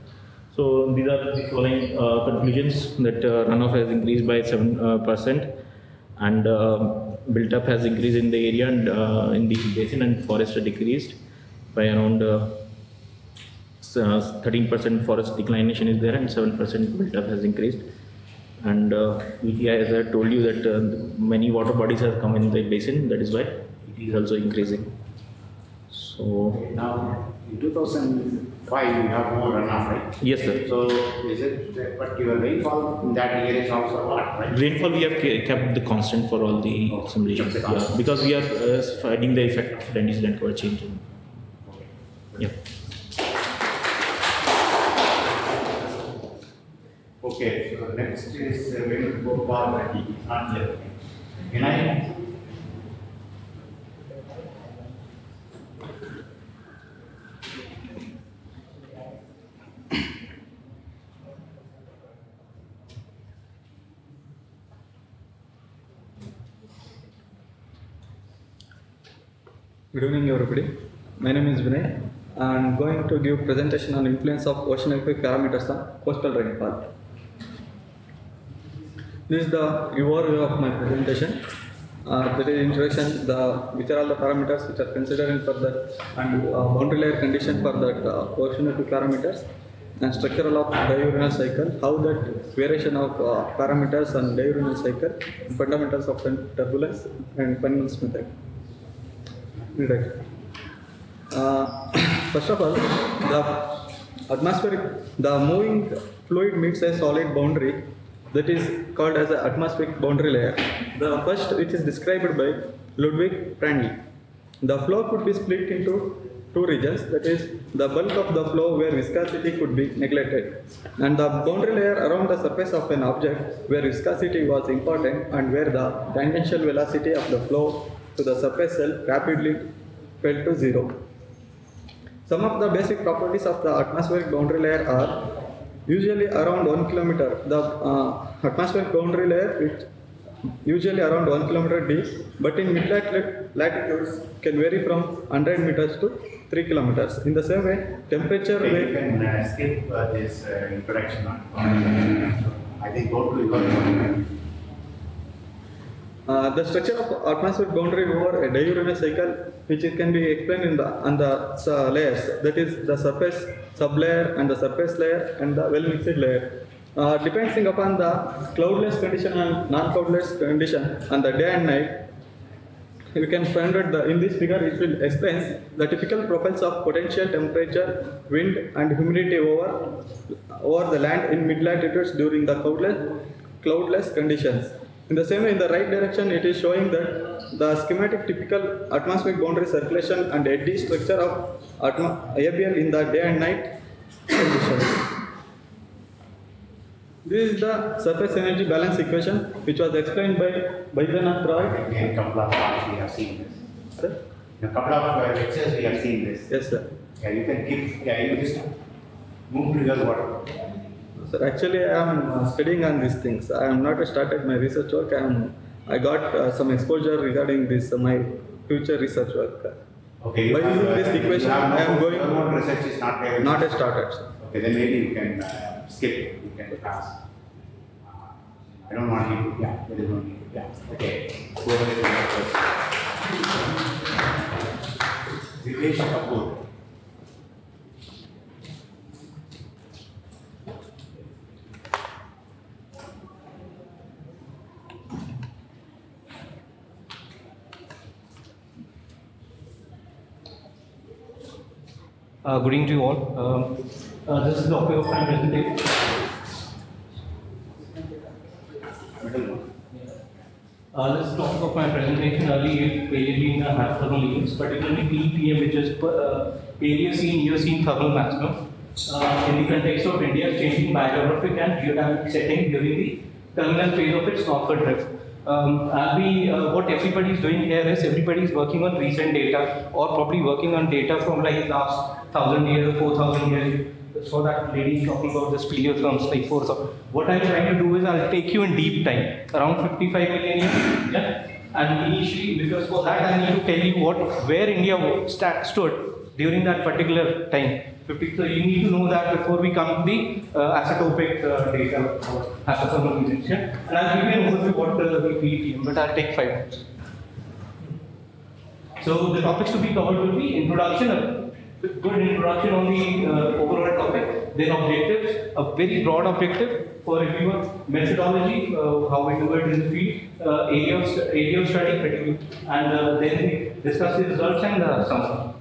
So these are the following conclusions: that runoff has increased by 7%, and built up has increased in the area and in the basin, and forest has decreased by around 13% forest declination is there, and 7% built up has increased. And as I told you that many water bodies have come in the basin, that is why it is also increasing. So now in 2005 you have more runoff, right? Yes, sir. So is it, but your rainfall in that year is also what, right? Rainfall we have kept the constant for all the simulations, because we are finding the effect of land use land cover change. Yeah. Okay, so next is Rainfall. Not here. Can I? Good evening, everybody. My name is Vinay. I'm going to give presentation on influence of oceanographic parameters on coastal rainfall. This is the overview of my presentation. That is introduction, which are all the parameters which are considered for that, and boundary layer condition for that oceanographic parameters, and structural of diurnal cycle, how that variation of parameters on diurnal cycle, fundamentals of turbulence, and Feynman's method. First of all, the moving fluid meets a solid boundary that is called as the atmospheric boundary layer. The first, which is described by Ludwig Prandtl. The flow could be split into two regions, that is the bulk of the flow where viscosity could be neglected, and the boundary layer around the surface of an object where viscosity was important and where the tangential velocity of the flow to the surface rapidly fell to zero. Some of the basic properties of the atmospheric boundary layer are usually around 1 kilometer. The atmospheric boundary layer, which usually around 1 kilometer deep, but in mid-latitudes can vary from 100 meters to 3 kilometers. In the same way, temperature You can skip this introduction. I think go to your the structure of atmospheric boundary over a diurnal cycle, which it can be explained on the layers, that is the surface sublayer and the surface layer and the well-mixed layer. Depending upon the cloudless condition and non-cloudless condition and the day and night, we can find out in this figure it will explain the typical profiles of potential temperature, wind and humidity over the land in mid-latitudes during the cloudless conditions. In the same way, in the right direction, it is showing that the schematic typical atmospheric boundary circulation and eddy structure of ABL in the day and night conditions. This is the surface energy balance equation, which was explained by Baidyanath Roy. In a couple of hours we have seen this. Sir? In a couple of lectures we have seen this. Yes, sir. Yeah, you can keep, you just move to your water. Sir, actually I am studying on these things. I am not started my research work. I got some exposure regarding this, my future research work. Okay. By using this equation, I am going. Your research is not there. Not started, sir. Okay, then maybe you can skip. You can pass. I don't want you to. Yeah, there is no need. Yeah. Okay. Go ahead with the next question. Dinesh Kapoor. Good evening to you all. This is the topic of my presentation. This is the topic of my presentation, early Paleogene thermal events, particularly PEPM, which is Paleocene Eocene thermal maximum, in the context of India's changing biographic and geodynamic setting during the terminal phase of its northward drift. What everybody is doing here is everybody is working on recent data or probably working on data from like last 1,000 years or 4,000 years. So that lady is talking about this paleotherms like 4,000. What I'm trying to do is I'll take you in deep time, around 55 million years. Yeah? And initially, because for that I need to tell you where India stood during that particular time. So you need to know that before we come to the isotopic data or isothermal events. Yeah? And I'll give you an overview what the PEPM, but I'll take 5 minutes. So the topics to be covered will be introduction, a good introduction on the overall topic, then objectives, a very broad objective for everyone, methodology, how we do it in the field, area of study, particularly, and then we discuss the results and summary.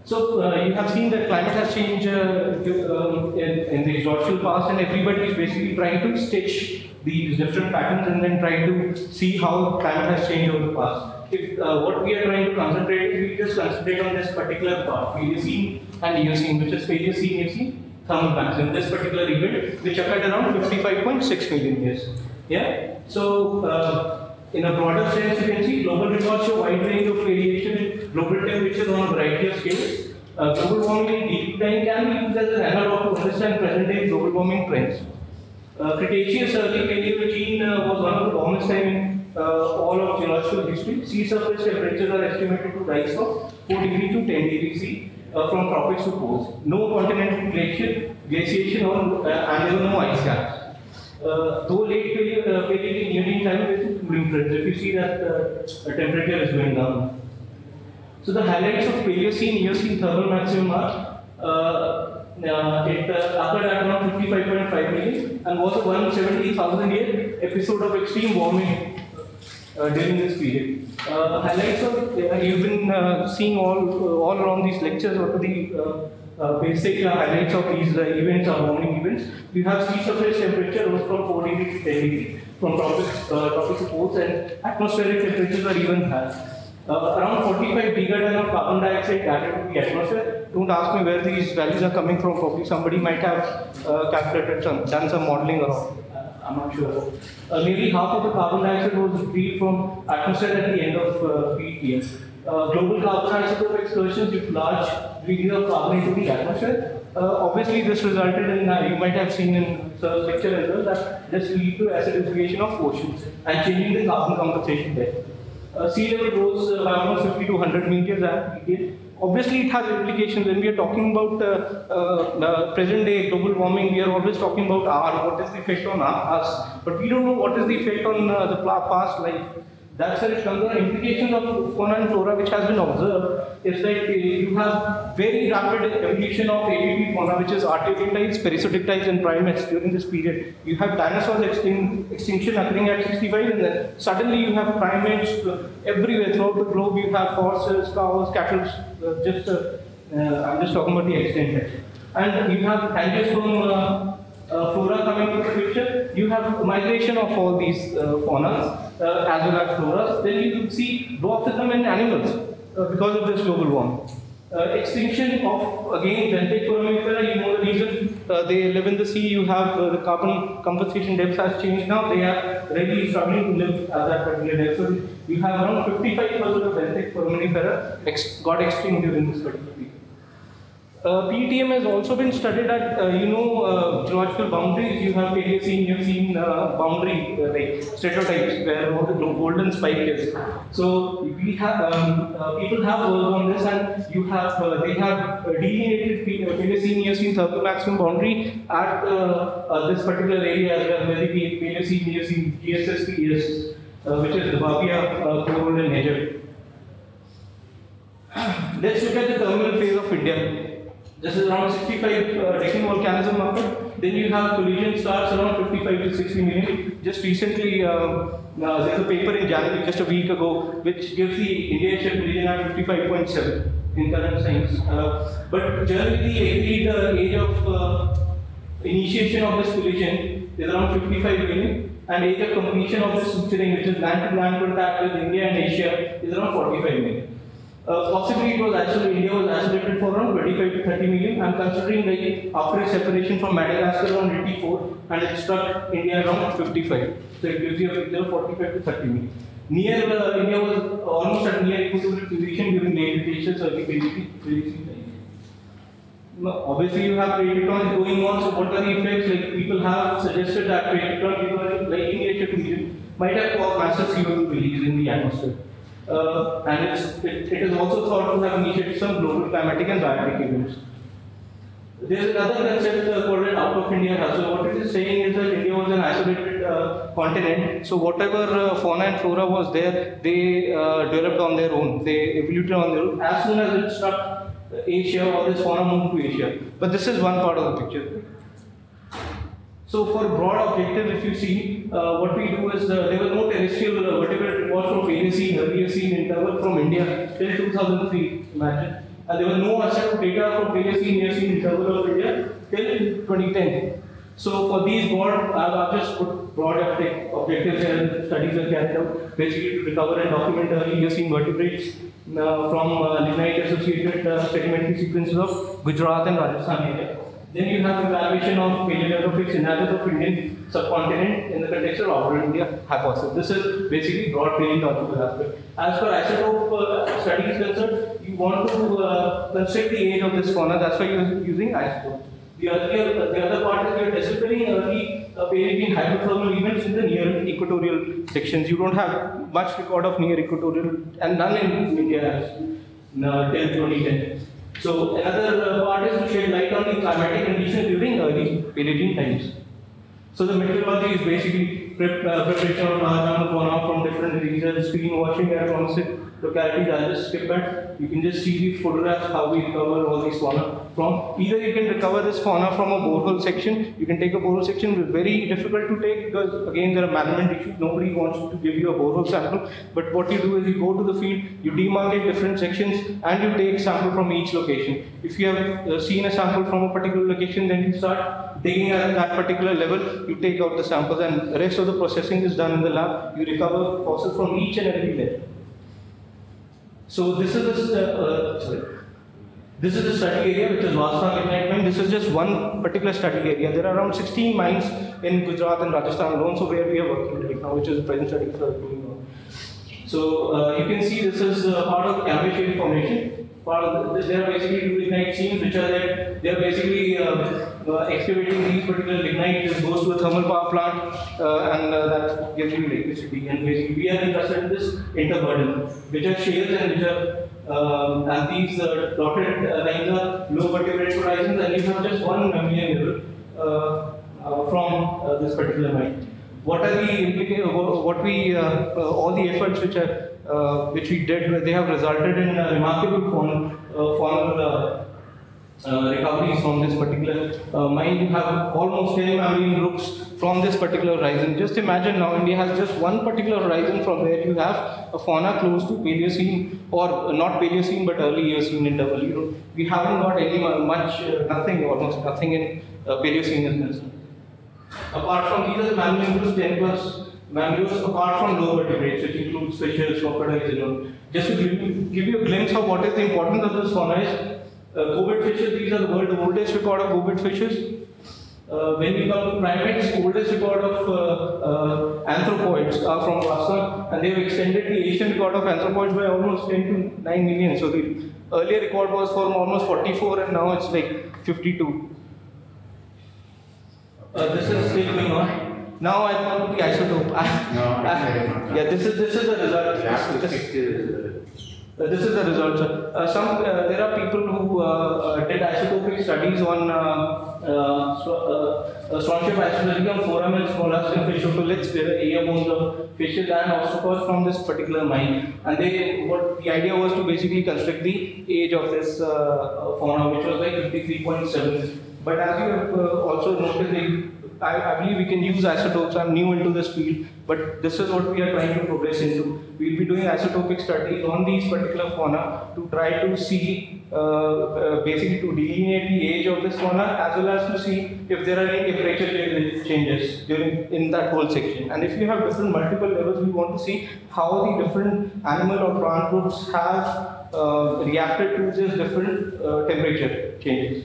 So you have seen that climate has changed in the exhaustional past, and everybody is basically trying to stitch these different patterns and then trying to see how climate has changed over the past. If what we are trying to concentrate is we just concentrate on this particular part, Paleocene and Eocene, which is Paleocene Eocene thermal maximum, this particular event, which occurred around 55.6 million years. Yeah. So in a broader sense, you can see global records show wide range of variation in global temperatures on a variety of scales. Global warming in deep time can be used as an analog to understand present-day global warming trends. Cretaceous early Paleogene was one of the warmest time in all of geological history. Sea surface temperatures are estimated to rise from 4 degrees to 10 degrees C from tropics to poles. No continental glaciation or and there were no ice caps. Though late Paleogene nearing time with cooling trends, if you see that the temperature is going down. So the highlights of Paleocene Eocene thermal maximum are it occurred at around 55.5 million and was a 170,000 year episode of extreme warming during this period. Highlights of you've been seeing all around these lectures. What are the basic highlights of these events or warming events? We have sea surface temperature rose from 4 degrees to 10 degrees from tropics to poles, and atmospheric temperatures are even high. Around 45 gigaton of carbon dioxide added to the atmosphere. Don't ask me where these values are coming from. Probably somebody might have calculated done some modeling around. I'm not sure. Maybe half of the carbon dioxide was freed from atmosphere at the end of PEPM. Global carbon isotope excursions with large degrees of carbon into the atmosphere. Obviously, this resulted in, you might have seen in Sir's lecture as well, that this lead to acidification of oceans and changing the carbon compensation there. Sea level rose by almost 50 to 100 meters at period. Obviously, it has implications. When we are talking about present day global warming, we are always talking about what is the effect on us, but we don't know what is the effect on the past life. That's where it comes. The implications of fauna and flora which has been observed is that you have very rapid evolution of APP fauna, which is artiodactyls, parasitic types, and primates during this period. You have dinosaurs extinction occurring at 65, and then suddenly you have primates everywhere throughout the globe. You have horses, cows, cattle. I'm just talking about the extent. And you have angiosperm flora coming into the picture. You have migration of all these faunas as well as floras. Then you see dwarfism in animals because of this global warming. Extinction of, again, benthic foraminifera, you know the reason. They live in the sea. You have the carbon compensation depth has changed now. They are really struggling to live at that particular depth. So you have around 55% of benthic foraminifera got extinct during this particular period. PETM has also been studied at, geological boundaries. You have Paleocene, boundary like stereotypes where the golden spike is. So we have people have worked on this, and you have they have delineated Paleocene thermal maximum boundary at this particular area as well, where the Paleocene GSSP is, which is the Babia, Coral, and Niger. Let's look at the terminal phase of India. This is around 65 technovolcanism market. Then you have collision starts around 55 to 60 million. Just recently, there's a paper in January, just a week ago, which gives the India-Asia collision at 55.7 in current science. But generally, the age of initiation of this collision is around 55 million, and age of completion of this suturing, which is land-to-land contact with India and Asia, is around 45 million. Possibly it was actually, India was isolated for around 25 to 30 million. I'm considering like after its separation from Madagascar around 84, and it struck India around 55. So it gives you a picture of 45 to 30 million. Near India was almost at near equatorial position during late Cretaceous, early Paleocene time. Obviously you have plate tectonics going on, so what are the effects? Like people have suggested that plate tectonics, like India region, might have caused massive CO2 release in the atmosphere. And it is also thought to have initiated some global climatic and biotic events. There is another concept called out of India hazard. What it is saying is that India was an isolated continent, so whatever fauna and flora was there, they developed on their own, they evoluted on their own. As soon as it struck Asia, all this fauna moved to Asia. But this is one part of the picture. So for broad objectives, if you see, what we do is there were no terrestrial vertebrate reports from Paleocene, Earliocene interval from India till 2003, imagine. And there was no asset data from Paleocene, Eocene interval of India till 2010. So for these broad, I've just put broad objectives and studies are carried out, basically to recover and document early Eocene vertebrates from lignite-associated sedimentary sequences of Gujarat and Rajasthan area. Then you have evaluation of paleogeographic scenarios of Indian subcontinent in the context of outer India hypothesis. This is basically broad paleontological aspect. As for isotope study is concerned, you want to construct the age of this fauna. That's why you're using isotopes. The other part is you're deciphering early Paleogene hydrothermal events in the near equatorial sections. You don't have much record of near equatorial, and none in India till 2010. So another part is to shed light on the climatic conditions during early Paleogene times. So the meteorology is basically preparation of large amount of fauna from different regions, screen washing at promising localities. I'll just skip that. You can just see the photographs how we recover all these fauna from. Either you can recover this fauna from a borehole section. You can take a borehole section, which is very difficult to take because again there are management issues. Nobody wants to give you a borehole sample. But what you do is you go to the field, you demarcate different sections, and you take sample from each location. If you have seen a sample from a particular location, then you start digging at that particular level. You take out the samples, and the rest of the processing is done in the lab. You recover fossils from each and every layer. So this is this is the study area, which is Vastra lignite mine. This is just one particular study area. There are around 16 mines in Gujarat and Rajasthan alone, so where we are working right now, which is the present study for going on. So you can see this is part of Cambridge Shale formation. There are basically lignite seams which are there. They are basically excavating these particular lignite. This goes to a thermal power plant and that gives you electricity. And basically we are interested in this interburden, which are shales and which are and these dotted lines are low vertebrate horizons, and you have just one mammalian level from this particular mine. What are the implications? What we all the efforts which we did, they have resulted in remarkable faunal recoveries from this particular mine. You have almost 10 mammalian groups from this particular horizon. Just imagine now India has just one particular horizon from where you have a fauna close to Paleocene, or not Paleocene but early Eocene interval. We haven't got any almost nothing in Paleocene is concerned. Apart from these are the mammalian groups, 10 plus mammals, apart from low vertebrates, which includes fishes, crocodiles, Just to give you a glimpse of what is the importance of this fauna is, Goblet fishes, these are the world's oldest record of goblet fishes. When we come to primates, oldest record of anthropoids are from Vasa, and they have extended the Asian record of anthropoids by almost 10 to 9 million. So the earlier record was from almost 44 and now it's like 52. This is still going on. Now I come to the isotope. Yeah, this is the result. This is the result, sir. There are people who did isotopic studies on Strontium isotopium, foramen, mollusks, and fish otoliths, where the ear bones of fishes and osteopods from this particular mine. And what the idea was to basically construct the age of this fauna, which was like 53.7. But as you have also noticed, I believe we can use isotopes. I'm new into this field, but this is what we are trying to progress into. We'll be doing isotopic studies on these particular fauna to try to see, basically to delineate the age of this fauna, as well as to see if there are any temperature changes in that whole section. And if you have different multiple levels, we want to see how the different animal or plant groups have reacted to these different temperature changes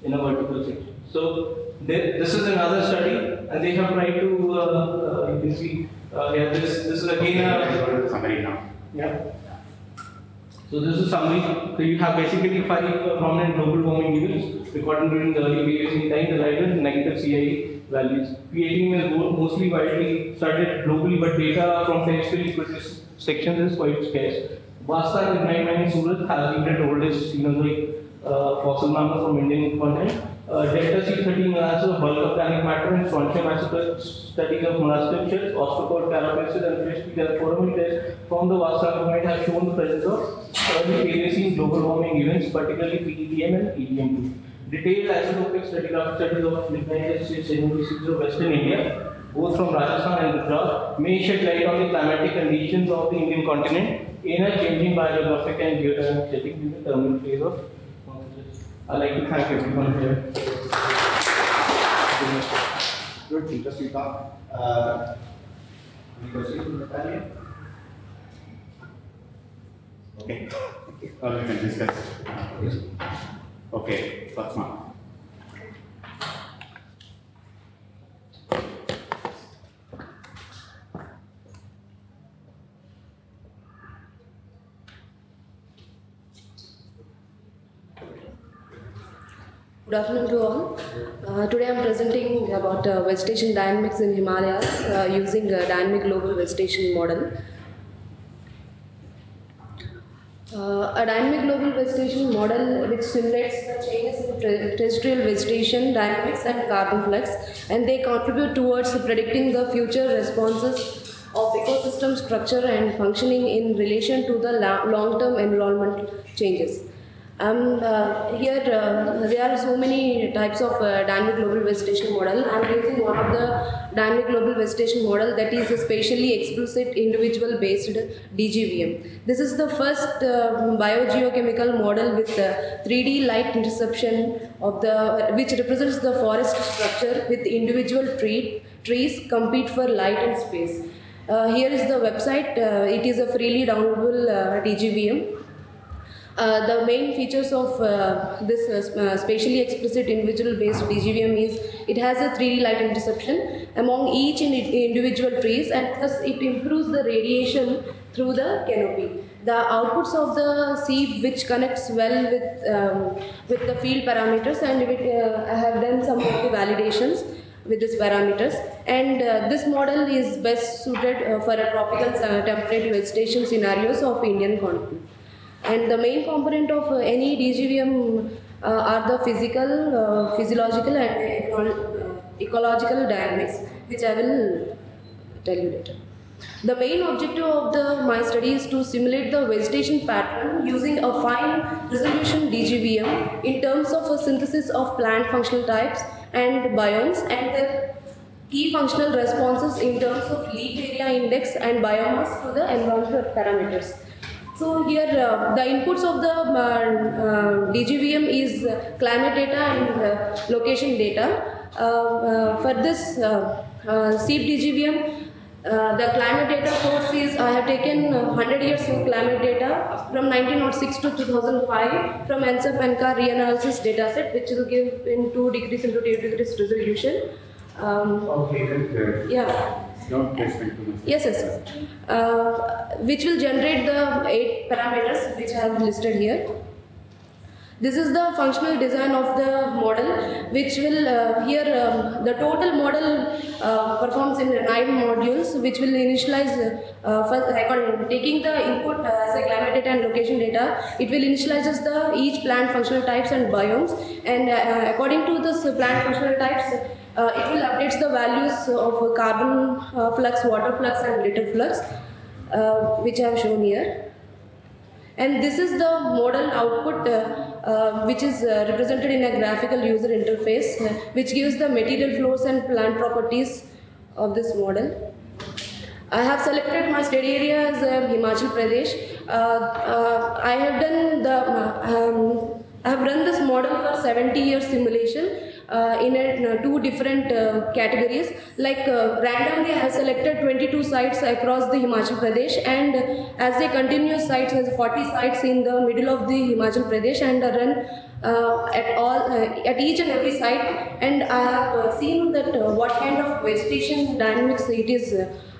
in a vertical section. So this is another study, and they have tried to, you can see, this is again a summary now. Yeah. So this is summary. So you have basically 5 prominent global warming events recorded during the early Paleocene time. The lighter negative CIE values. P18 is mostly widely studied globally, but data from terrestrial sections is quite scarce. Vasta lignite mine in Surat has been the oldest Cenozoic fossil mammal from Indian continent. Delta C13 has a bulk of organic matter and strontium isotope studies of molluscan shells, osteopod, carapaces, and fish feet and foramen tests from the Vasa mine have shown the presence of early Paleocene global warming events, particularly PEDM and EDM2. Detailed isotopic studies of lignite series of Western India, both from Rajasthan and Gujarat, may shed light on the climatic conditions of the Indian continent in a changing biogeographic and geodynamic setting during the terminal phase of. I'd like to thank everyone here. Good, interesting talk. Any questions from the panel? Okay. We can discuss. Okay, Fatma. Good afternoon to all. Today I am presenting about vegetation dynamics in Himalayas using a dynamic global vegetation model. A dynamic global vegetation model which simulates the changes in terrestrial vegetation dynamics and carbon flux, and they contribute towards predicting the future responses of ecosystem structure and functioning in relation to the long-term environment changes. Here there are so many types of dynamic global vegetation model. I am using one of the dynamic global vegetation model, that is a spatially explicit individual based DGVM. This is the first biogeochemical model with 3D light interception of which represents the forest structure with individual trees compete for light and space. Here is the website. It is a freely downloadable DGVM. The main features of this spatially explicit individual based DGVM is it has a 3D light interception among each individual trees, and thus it improves the radiation through the canopy. The outputs of the sieve, which connects well with the field parameters, and I have done some of the validations with these parameters, and this model is best suited for a tropical temperate vegetation scenarios of Indian continent. And the main component of any DGVM are the physical, physiological and ecological dynamics, which I will tell you later. The main objective of my study is to simulate the vegetation pattern using a fine resolution DGVM in terms of a synthesis of plant functional types and biomes and their key functional responses in terms of leaf area index and biomass to the environmental parameters. So here the inputs of the DGVM is climate data and location data. For this SEEP DGVM, the climate data source is, I have taken 100 years of climate data from 1906 to 2005 from NCEP NCAR reanalysis dataset, which will give in 2 degrees into 2 degrees resolution. Okay, then yeah. Don't explain too much. Yes, yes. Which will generate the 8 parameters which I have listed here. This is the functional design of the model, which will the total model performs in 9 modules, which will initialize first taking the input as a climate data and location data. It will initializes each plant functional types and biomes, and according to this plant functional types, it will update the values of carbon flux, water flux, and little flux, which I have shown here. And this is the model output which is represented in a graphical user interface, which gives the material flows and plant properties of this model. I have selected my study area as Himachal Pradesh. I have done I have run this model for 70 years simulation in 2 different categories. Like randomly I have selected 22 sites across the Himachal Pradesh, and as a continuous sites has 40 sites in the middle of the Himachal Pradesh, and run at each and every site, and I have seen that what kind of vegetation dynamics it is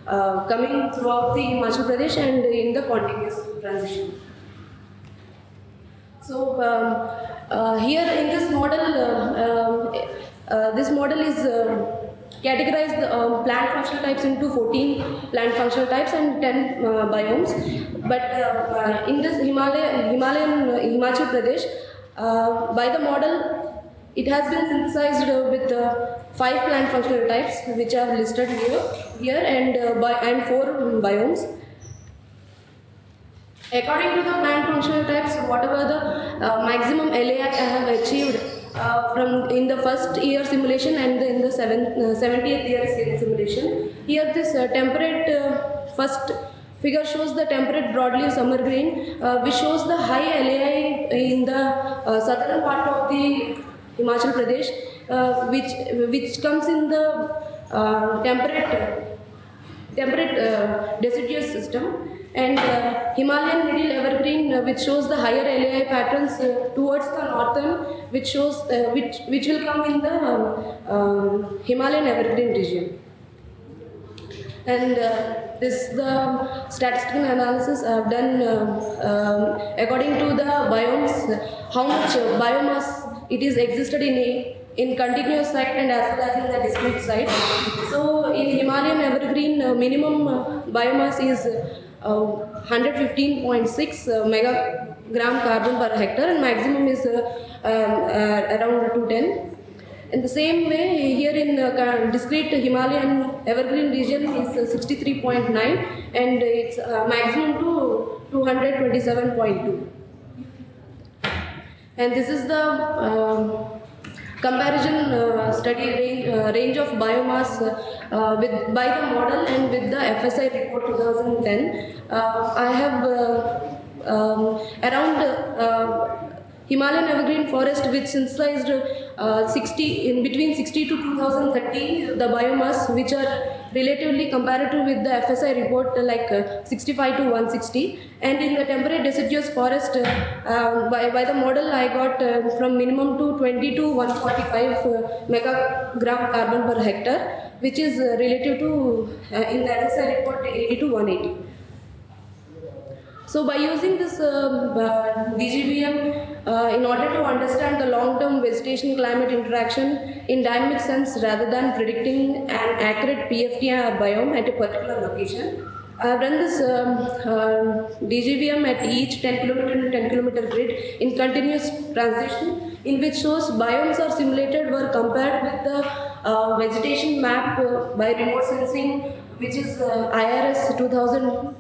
coming throughout the Himachal Pradesh and in the continuous transition. So here in this model is categorized plant functional types into 14 plant functional types and 10 biomes. But in this Himachal Pradesh, by the model, it has been synthesized with 5 plant functional types, which are listed here and 4 biomes. According to the plant functional types, whatever the maximum LAI I have achieved in the first year simulation and in the 70th year simulation, here this temperate first figure shows the temperate broadleaf summer green, which shows the high LAI in the southern part of the Himachal Pradesh, which comes in the temperate deciduous system. And Himalayan middle evergreen, which shows the higher LAI patterns towards the northern, which shows which will come in the Himalayan evergreen region. And this the statistical analysis I have done according to the biomes, how much biomass it is existed in continuous site and as well as in the discrete site. So in Himalayan evergreen, minimum biomass is 115.6 megagram carbon per hectare, and maximum is around 210. In the same way, here in discrete Himalayan evergreen region is 63.9, and its maximum to 227.2. And this is the comparison study range of biomass by the model and with the FSI report 2010. I have around Himalayan evergreen forest, which synthesized in between 60 to 2030, the biomass which are relatively comparative with the FSI report like 65 to 160, and in the temperate deciduous forest by the model I got from minimum to 20 to 145 megagram carbon per hectare, which is relative to in the FSI report 80 to 180. So by using this DGVM in order to understand the long-term vegetation-climate interaction in dynamic sense rather than predicting an accurate PFT biome at a particular location, I have run this DGVM at each 10 km to 10 km grid in continuous transition, in which shows biomes are simulated were compared with the vegetation map by remote sensing, which is IRS 2002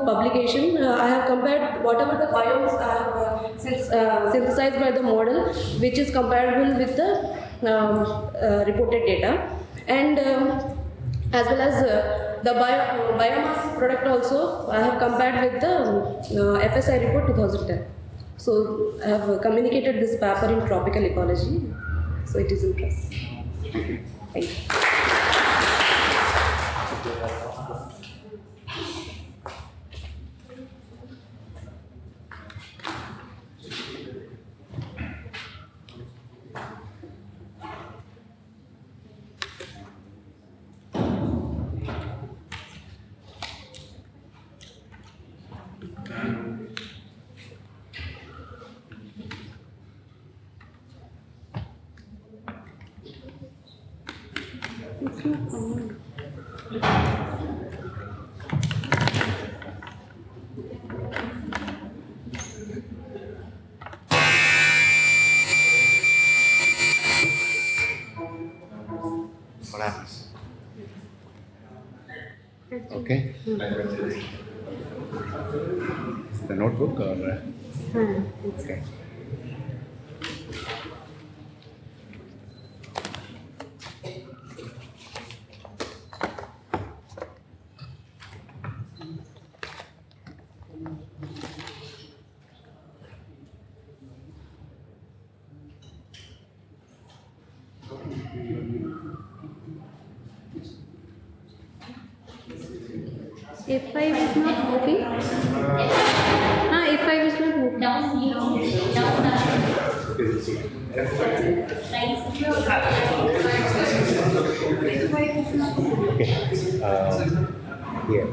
publication. I have compared whatever the biomes I have synthesized by the model, which is comparable with the reported data, and as well as the biomass product also I have compared with the FSI report 2010. So I have communicated this paper in tropical ecology, so it is in press. Thank you. What happens? Okay. Is the notebook or? Okay. F5 is not working. F5 is not working. Okay. Here.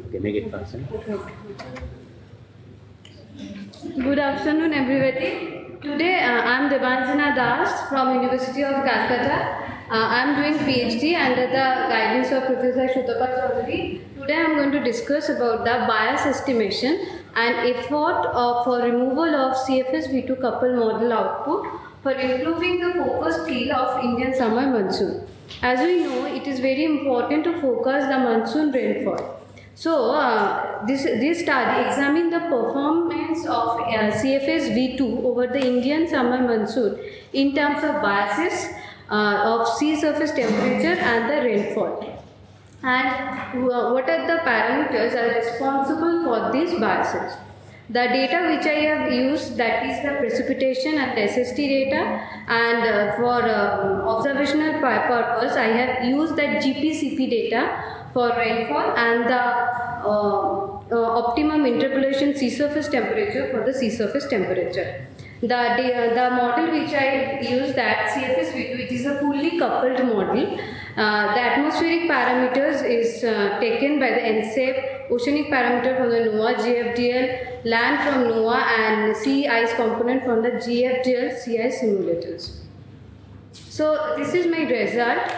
Okay, make it faster. Good afternoon, everybody. Today I am Debanjana Das from University of Calcutta. I am doing PhD under the guidance of Professor Shutapa Chaudhary. Today I am going to discuss about the bias estimation and effort for removal of CFS V2 couple model output for improving the focus field of Indian summer monsoon. As we know, it is very important to focus the monsoon rainfall. So, this study examined the performance of CFS V2 over the Indian summer monsoon in terms of biases of sea surface temperature and the rainfall. And what are the parameters are responsible for these biases? The data which I have used, that is the precipitation and the SST data, and for observational purpose I have used the GPCP data for rainfall and the optimum interpolation sea surface temperature for the sea surface temperature. The model which I use, that CFS V2, it is a fully coupled model. The atmospheric parameters is taken by the NSAP, oceanic parameter from the NOAA GFDL, land from NOAA, and sea ice component from the GFDL sea ice simulators. So this is my result.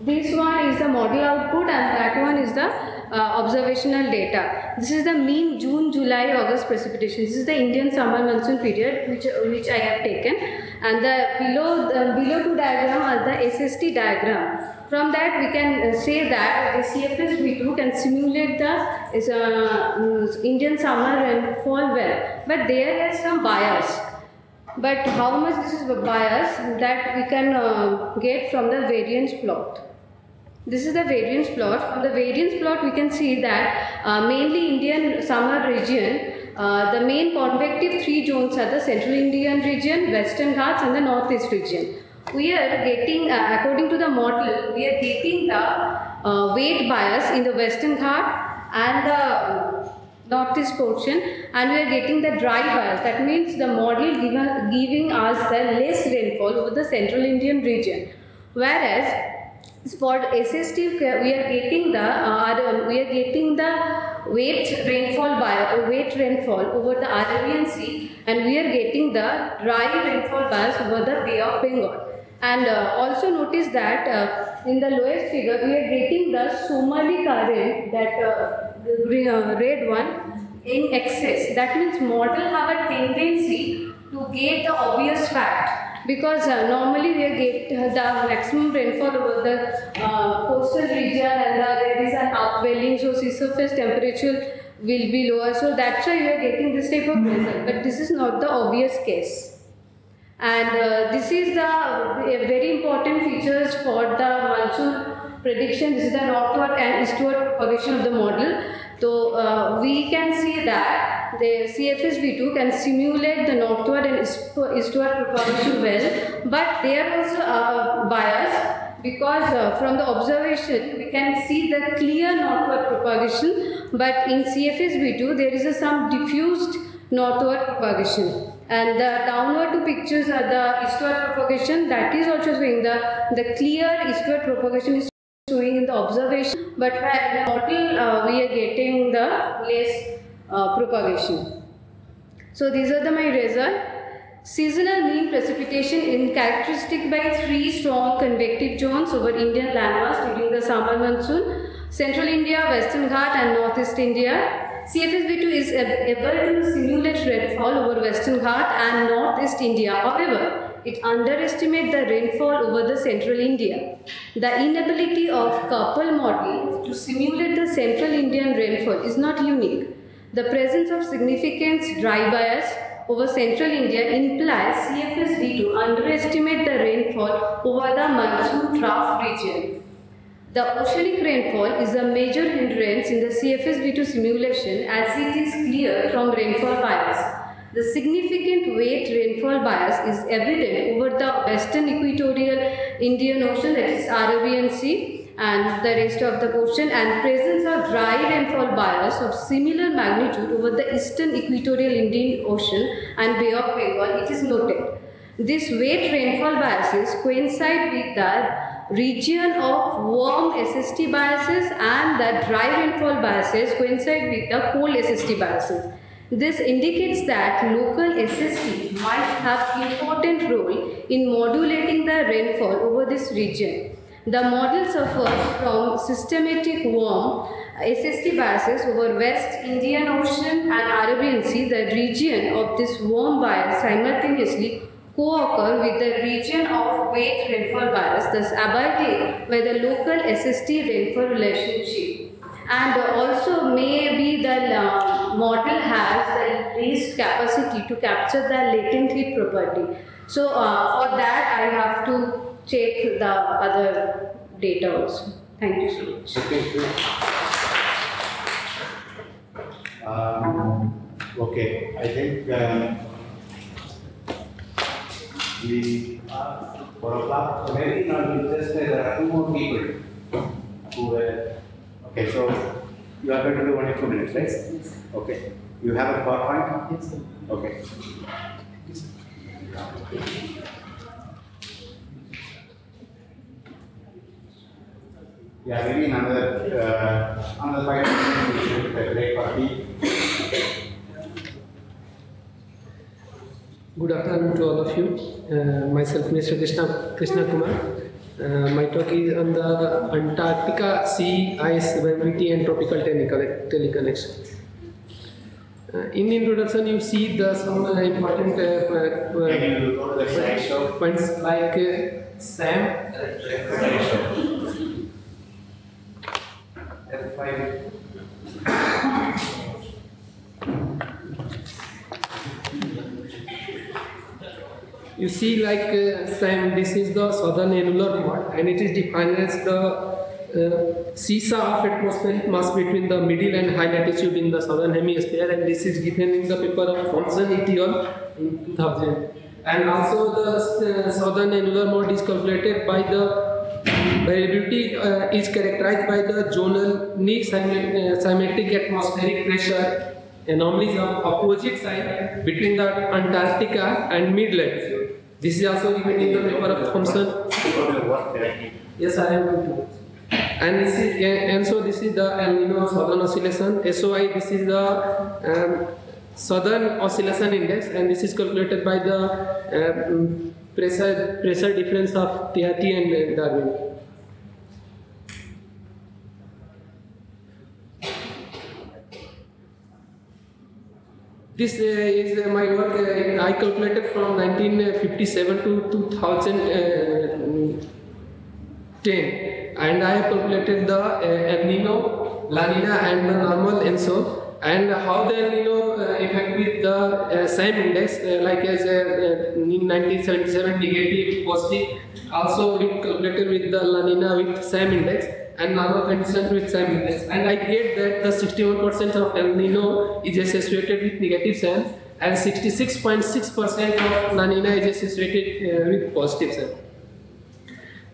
This one is the model output and that one is the observational data. This is the mean June, July, August precipitation. This is the Indian summer monsoon period which I have taken, and the below two diagram are the SST diagram. From that we can say that the CFS V2 can simulate the Indian summer rainfall well, but there is some bias. But how much this is bias, that we can get from the variance plot. This is the variance plot. From the variance plot, we can see that mainly Indian summer region, the main convective three zones are the Central Indian region, Western Ghats and the Northeast region. We are getting, according to the model, we are getting the weight bias in the Western Ghat and the Northeast portion, and we are getting the dry bias. That means the model giving us the less rainfall over the Central Indian region. Whereas for SST, we are getting the weight rainfall over the Arabian Sea, and we are getting the dry rainfall bias over the Bay of Bengal. And also notice that in the lowest figure, we are getting the Somali current, that red one, in excess. That means model have a tendency to get the obvious fact, because normally we get the maximum rainfall over the coastal region, and there is an upwelling, so sea surface temperature will be lower. So that's why we are getting this type of result. But this is not the obvious case. And this is the very important features for the monsoon prediction. This is the northward and eastward propagation of the model. So we can see that the CFS-V2 can simulate the northward and eastward propagation well, but they are also biased, because from the observation we can see the clear northward propagation, but in CFS-V2 there is some diffused northward propagation. And the downward two pictures are the eastward propagation, that is also showing the clear eastward propagation is showing in the observation, but in the model we are getting the less propagation. So these are my results. Seasonal mean precipitation in characteristic by three strong convective zones over Indian landmass during the summer monsoon: Central India, Western Ghat and Northeast India. CFS-V2 is able to simulate rainfall over Western Ghat and Northeast India. However, it underestimates the rainfall over the Central India. The inability of coupled model to simulate the Central Indian rainfall is not unique. The presence of significant dry bias over Central India implies CFS-V2 underestimate the rainfall over the monsoon trough region. The oceanic rainfall is a major hindrance in the CFS-V2 simulation, as it is clear from rainfall bias. The significant weight rainfall bias is evident over the western equatorial Indian Ocean, that is Arabian Sea, and the rest of the ocean, and presence of dry rainfall bias of similar magnitude over the eastern equatorial Indian Ocean and Bay of Bengal, it is noted. This weight rainfall biases coincide with the region of warm SST biases, and the dry rainfall biases coincide with the cold SST biases. This indicates that local SST might have important role in modulating the rainfall over this region. The model suffers from systematic warm SST biases over West Indian Ocean and Arabian Sea. The region of this warm bias simultaneously co-occur with the region of weight rainfall bias, thus abiding by the local SST rainfall relationship. And also maybe the model has the least capacity to capture the latent heat property. So for that I have to check the other data also. Thank you so much. Okay, I think we 4 o'clock. So maybe not just there are 2 more people who were. Okay, so you are going to do only 2 minutes, right? Yes. Okay. You have a PowerPoint? Yes, sir. Okay. Yeah, maybe another 5 minutes we should break for tea. Good afternoon to all of you. Myself, Mr. Krishna Kumar. My talk is on the Antarctica sea ice variability and tropical teleconnection. In introduction, you see some important points like SAM. You see, like SAM, this is the southern annular mode, and it is defined as the seesaw of atmospheric mass between the middle and high latitude in the southern hemisphere, and this is given in the paper of Monson et al. In 2000. And also the southern annular mode is calculated by the variability is characterized by the zonal symmetric atmospheric pressure anomalies of opposite side between the Antarctica and mid-latitude. This is also given in the paper of Thomson. Yes, I am going to. And this is, and so this is the El Nino Southern Oscillation. SOI, this is the Southern Oscillation Index, and this is calculated by the pressure difference of TRT and Darwin. This is my work. I calculated from 1957 to 2010, and I have calculated the El Nino, La Nina, and the normal ENSO, and how the El Nino effect with the SAM index, like as in 1977 negative, positive. Also, we calculated with the La Nina with SAM index and normal condition with SAM index, and I get that the 61% of El Nino is associated with negative SAM, and 66.6% of La Nina is associated with positive SAM.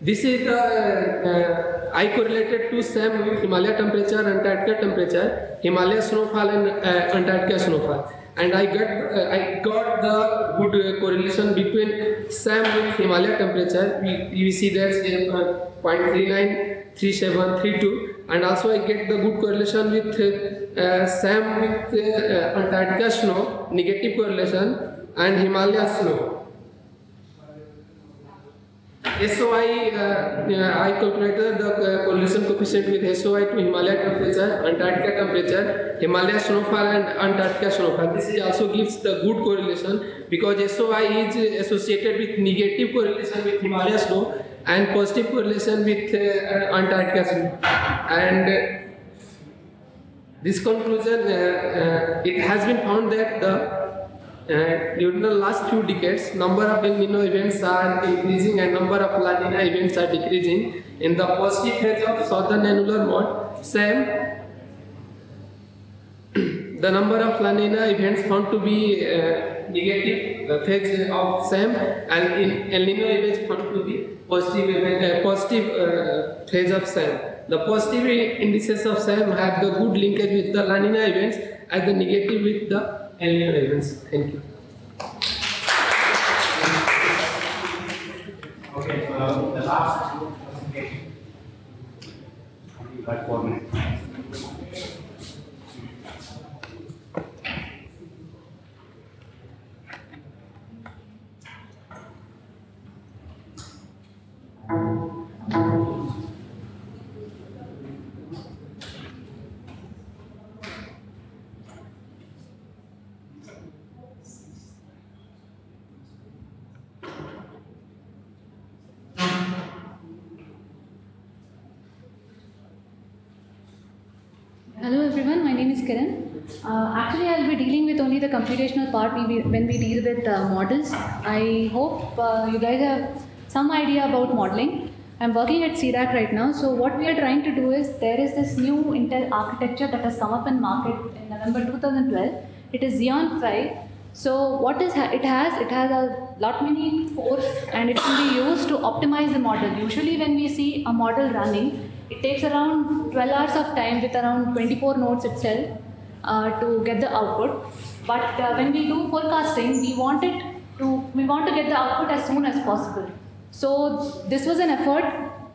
This is the I correlated to SAM with Himalaya temperature, Antarctica temperature, Himalaya snowfall, and Antarctica snowfall, and I got the good correlation between SAM with Himalaya temperature. We see that's 0.393732, and also I get the good correlation with SAM with Antarctica snow, negative correlation, and Himalaya snow. SOI, I calculated the correlation coefficient with SOI to Himalaya temperature, Antarctica temperature, Himalaya snowfall, and Antarctica snowfall. This also gives the good correlation because SOI is associated with negative correlation with Himalaya snow and positive correlation with Antarctica snow. And this conclusion, it has been found that during the last few decades, number of El Nino events are increasing and number of La Nina events are decreasing. In the positive phase of southern annular mode, SAM, the number of La Nina events found to be negative phase of SAM, and in El Nino events found to be positive phase of SAM. The positive indices of SAM have the good linkage with the La Nina events and the negative with the El Nino events. Thank you. Okay, the last presentation. Only got 4 minutes. Hello everyone, my name is Kiran. Actually, I'll be dealing with only the computational part when we deal with models. I hope you guys have some idea about modeling. I'm working at CDAC right now, so what we are trying to do is, there is this new Intel architecture that has come up in market in November 2012. It is Xeon Phi. So what is it has a lot many cores, and it can be used to optimize the model. Usually when we see a model running, it takes around 12 hours of time with around 24 nodes itself to get the output. But when we do forecasting, we want to get the output as soon as possible. So this was an effort,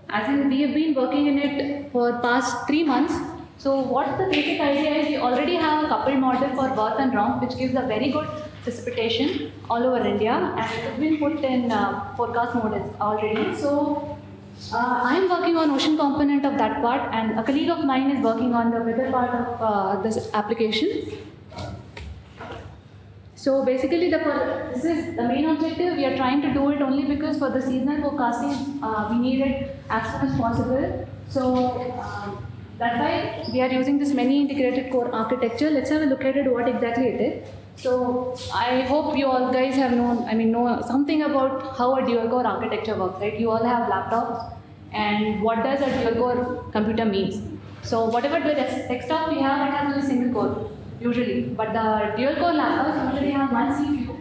as in we have been working in it for past 3 months. So what the basic idea is, we already have a coupled model for birth and round, which gives a very good precipitation all over India, and it has been put in forecast mode already. So I am working on ocean component of that part, and a colleague of mine is working on the weather part of this application. So basically, this is the main objective. We are trying to do it only because for the seasonal forecasting, we need it as soon as possible. So that's why we are using this many integrated core architecture. Let's have a look at it, what exactly it is. So I hope you all guys have know something about how a dual core architecture works, right? You all have laptops, and what does a dual core computer means. So whatever the desktop we have, it has only single core usually, but the dual core laptops usually have one CPU.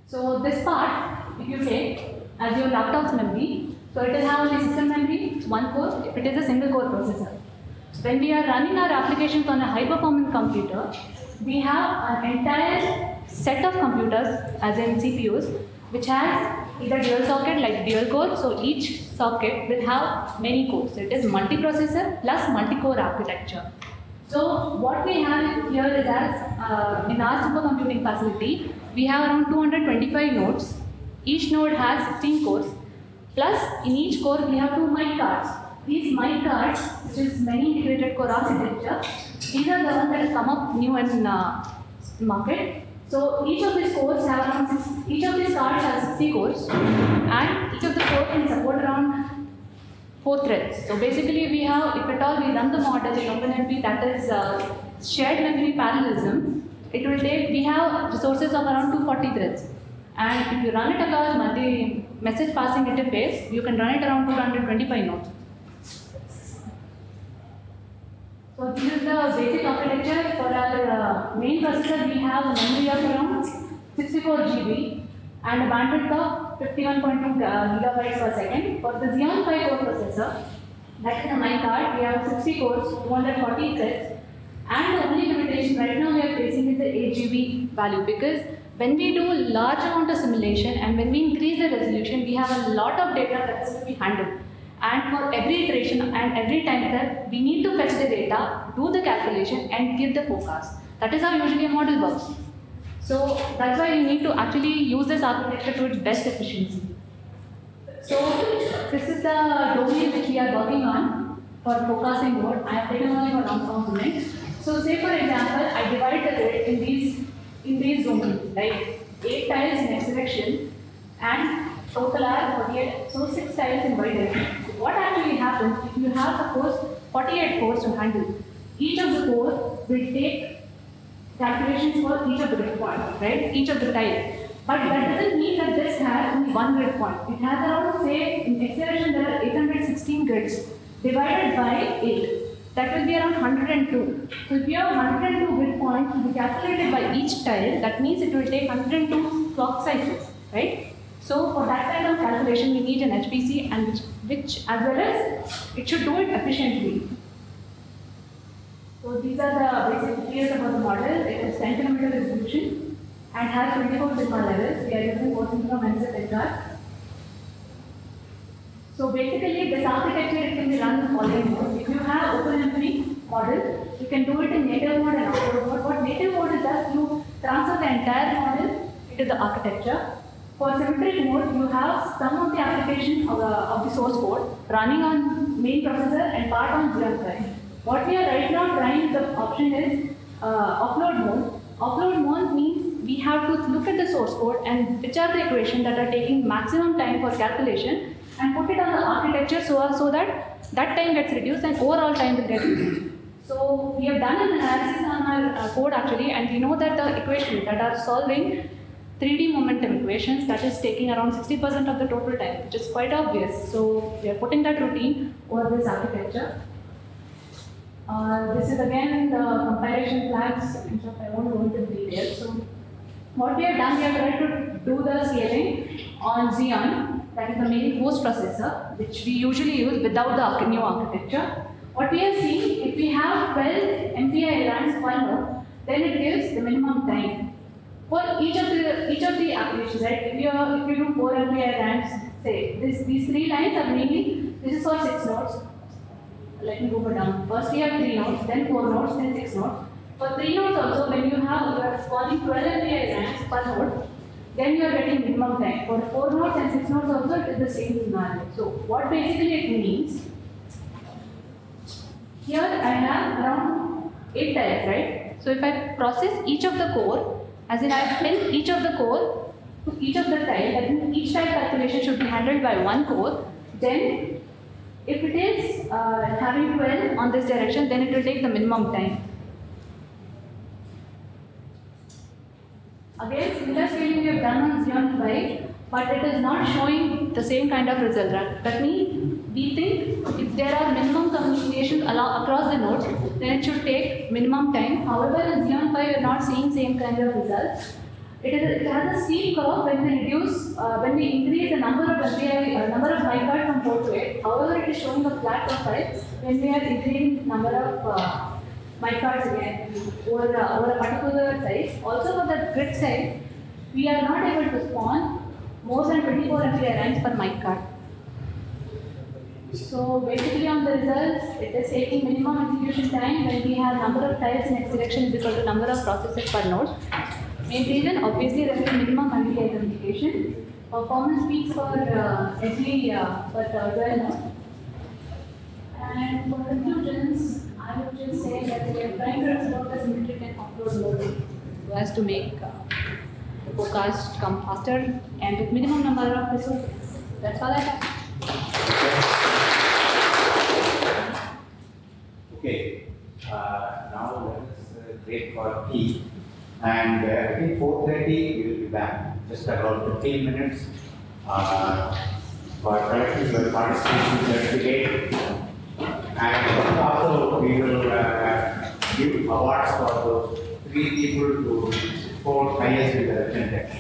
So this part, if you take as your laptop's memory, so it will have only system memory, one core, if it is a single core processor. When we are running our applications on a high performance computer, we have an entire set of computers, as in CPUs, which has either dual socket like dual core, so each socket will have many cores. So it is multiprocessor plus multi-core architecture. So what we have here is as in our supercomputing facility, we have around 225 nodes. Each node has 16 cores. Plus, in each core, we have 2 mic cards. These mic cards, which is many integrated core architecture, these are the ones that have come up new in market. So each of these cores have around each of these cards has 60 cores, and each of the cores can support around 4 threads. So basically, we have, if at all we run the model in OpenMP, that is shared memory parallelism. It will take, we have resources of around 240 threads. And if you run it across multi-message passing interface, you can run it around 225 nodes. So this is the basic architecture. For our main processor, we have a memory of around 64 GB and a bandwidth of 51.2 gigabytes per second. For the Xeon 5 core processor, that is a mic card, we have 60 cores, 240 threads. And the only limitation right now we are facing is the 8 GB value, because when we do large amount of simulation and when we increase the resolution, we have a lot of data that has to be handled. And for every iteration and every time step, we need to fetch the data, do the calculation and give the forecast. That is how usually a model works. So that's why you need to actually use this architecture to its best efficiency. So this is the domain which we are working on for forecasting mode. I have taken only for one component. So say for example, I divide the grid in these domains, like 8 tiles in x direction and total are 48, so 6 tiles in y direction. So what actually happens if you have suppose 48 cores to handle? Each of the cores will take calculations for each of the grid points, right? Each of the tiles. But that doesn't mean that this has only one grid point. It has around, say, in x direction there are 816 grids divided by 8. That will be around 102. So if you have 102 grid points to be calculated by each tile, that means it will take 102 clock cycles, right? So for that kind of calculation, we need an HPC, and which as well as it should do it efficiently. So these are the basic details about the model. It is 10 km resolution and has 24 sigma levels. We are using Monson from INSTRUMENTATION. So basically, this architecture it can be run in following mode. If you have OpenMP model, you can do it in native mode and upload mode. What native mode does, you transfer the entire model into the architecture. For symmetric mode, you have some of the application of the source code running on main processor and part on Xeon 5. What we are right now trying the option is offload mode. Offload mode means we have to look at the source code and which are the equations that are taking maximum time for calculation and put it on the architecture so that time gets reduced and overall time will get reduced. So we have done an analysis on our code actually, and we know that the equations that are solving 3D momentum equations, that is taking around 60% of the total time, which is quite obvious. So we are putting that routine over this architecture. This is again the compilation flags, which I won't go into detail. So what we have done, we have tried to do the scaling on Xeon, that is the main host processor, which we usually use without the new architecture. What we have seen, if we have 12 MPI runs per node, then it gives the minimum time for each of the applications, right? If you do 4 MPI runs, say these 3 lines are mainly, this is for 6 nodes. Let me go down. First we have 3 nodes, then 4 nodes, then 6 nodes. For 3 nodes also, when you are spawning 12 MPI runs per node, then you are getting minimum time. For 4 nodes and 6 nodes also, it is the same scenario. So what basically it means, here I have around 8 tiles, right? So if I process each of the core, as in I pin each of the core to each of the tile, that means each tile calculation should be handled by one core. Then if it is having 12 on this direction, then it will take the minimum time. Again, similar scaling we have done on Xeon 5, but it is not showing the same kind of result. That means we think if there are minimum communications across the nodes, then it should take minimum time. However, in Xeon 5 we are not seeing same kind of results. It has a steep curve when we increase the number of mic cards from 4 to 8. However, it is showing a flat profile when we are increasing number of mic cards again over a particular size. Also for the grid size, we are not able to spawn more than 24 ampere lines per mic card. So basically on the results, it is taking minimum execution time when we have number of tiles in X direction is equal to number of processes per node. Main reason, obviously there is minimum multi identification. Performance peaks for every for 12 nodes. And for conclusions, I would just say that we are trying to explore the symmetric and upload loading so as to make the forecast come faster and with minimum number of resources. That's all I have. Okay, now let us break for tea. And I think 4:30 we will be back, just about 15 minutes for collecting your participation certificate. And also we will give awards for those 3 people who scored highest in the written text.